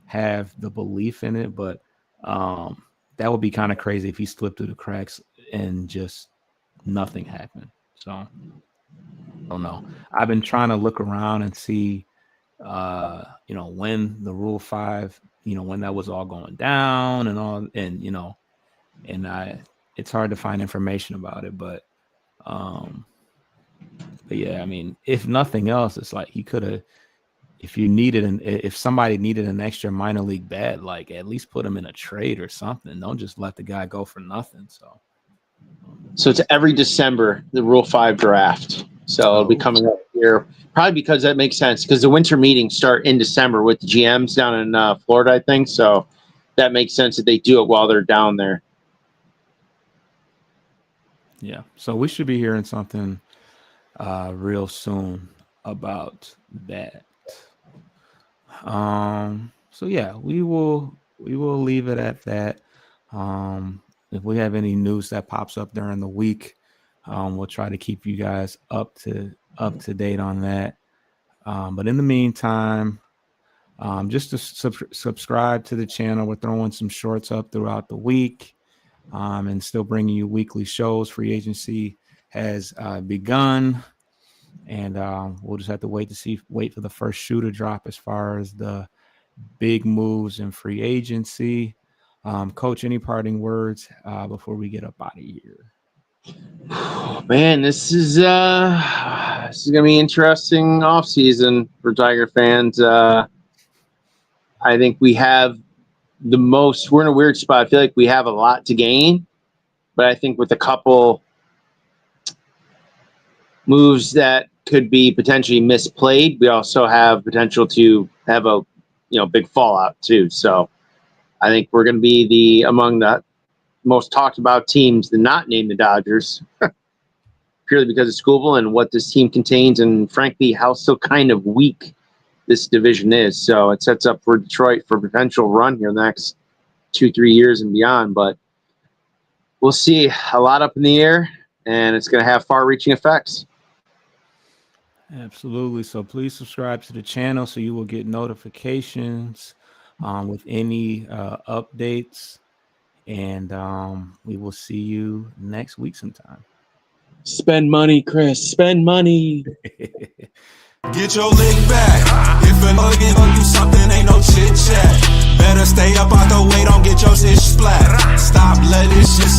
have the belief in it. But that would be kind of crazy if he slipped through the cracks and just nothing happened. So I don't know. I've been trying to look around and see, when the Rule 5, when that was all going down and all, and it's hard to find information about it, but yeah, I mean, if nothing else, it's like he could have, if somebody needed an extra minor league bat, like at least put him in a trade or something. Don't just let the guy go for nothing. So it's every December, the Rule 5 draft. So it'll be coming up here, probably because that makes sense, because the winter meetings start in December with the GMs down in Florida, I think. So that makes sense that they do it while they're down there. Yeah. So we should be hearing something real soon about that. So yeah, we will leave it at that. If we have any news that pops up during the week, we'll try to keep you guys up to date on that. But in the meantime, just to subscribe to the channel. We're throwing some shorts up throughout the week, and still bringing you weekly shows. Free agency has begun, and we'll just have to wait for the first shoe to drop as far as the big moves in free agency. Coach, any parting words before we get up out of here? Man, this is gonna be interesting off season for Tiger fans. I think we have we're in a weird spot. I feel like we have a lot to gain, but I think with a couple moves that could be potentially misplayed, we also have potential to have a big fallout too. So I think we're going to be among the most talked about teams to not name the Dodgers, purely because of Scooble and what this team contains, and frankly how still kind of weak this division is. So it sets up for Detroit for a potential run here in the next 2-3 years and beyond. But we'll see. A lot up in the air, and it's going to have far-reaching effects. Absolutely. So please subscribe to the channel so you will get notifications with any updates. And we will see you next week sometime. Spend money, Chris. Spend money. Get your lick back. If a nugget gon' do something, ain't no chit chat. Better stay up out the way, don't get your shit splat. Stop letting shit slip.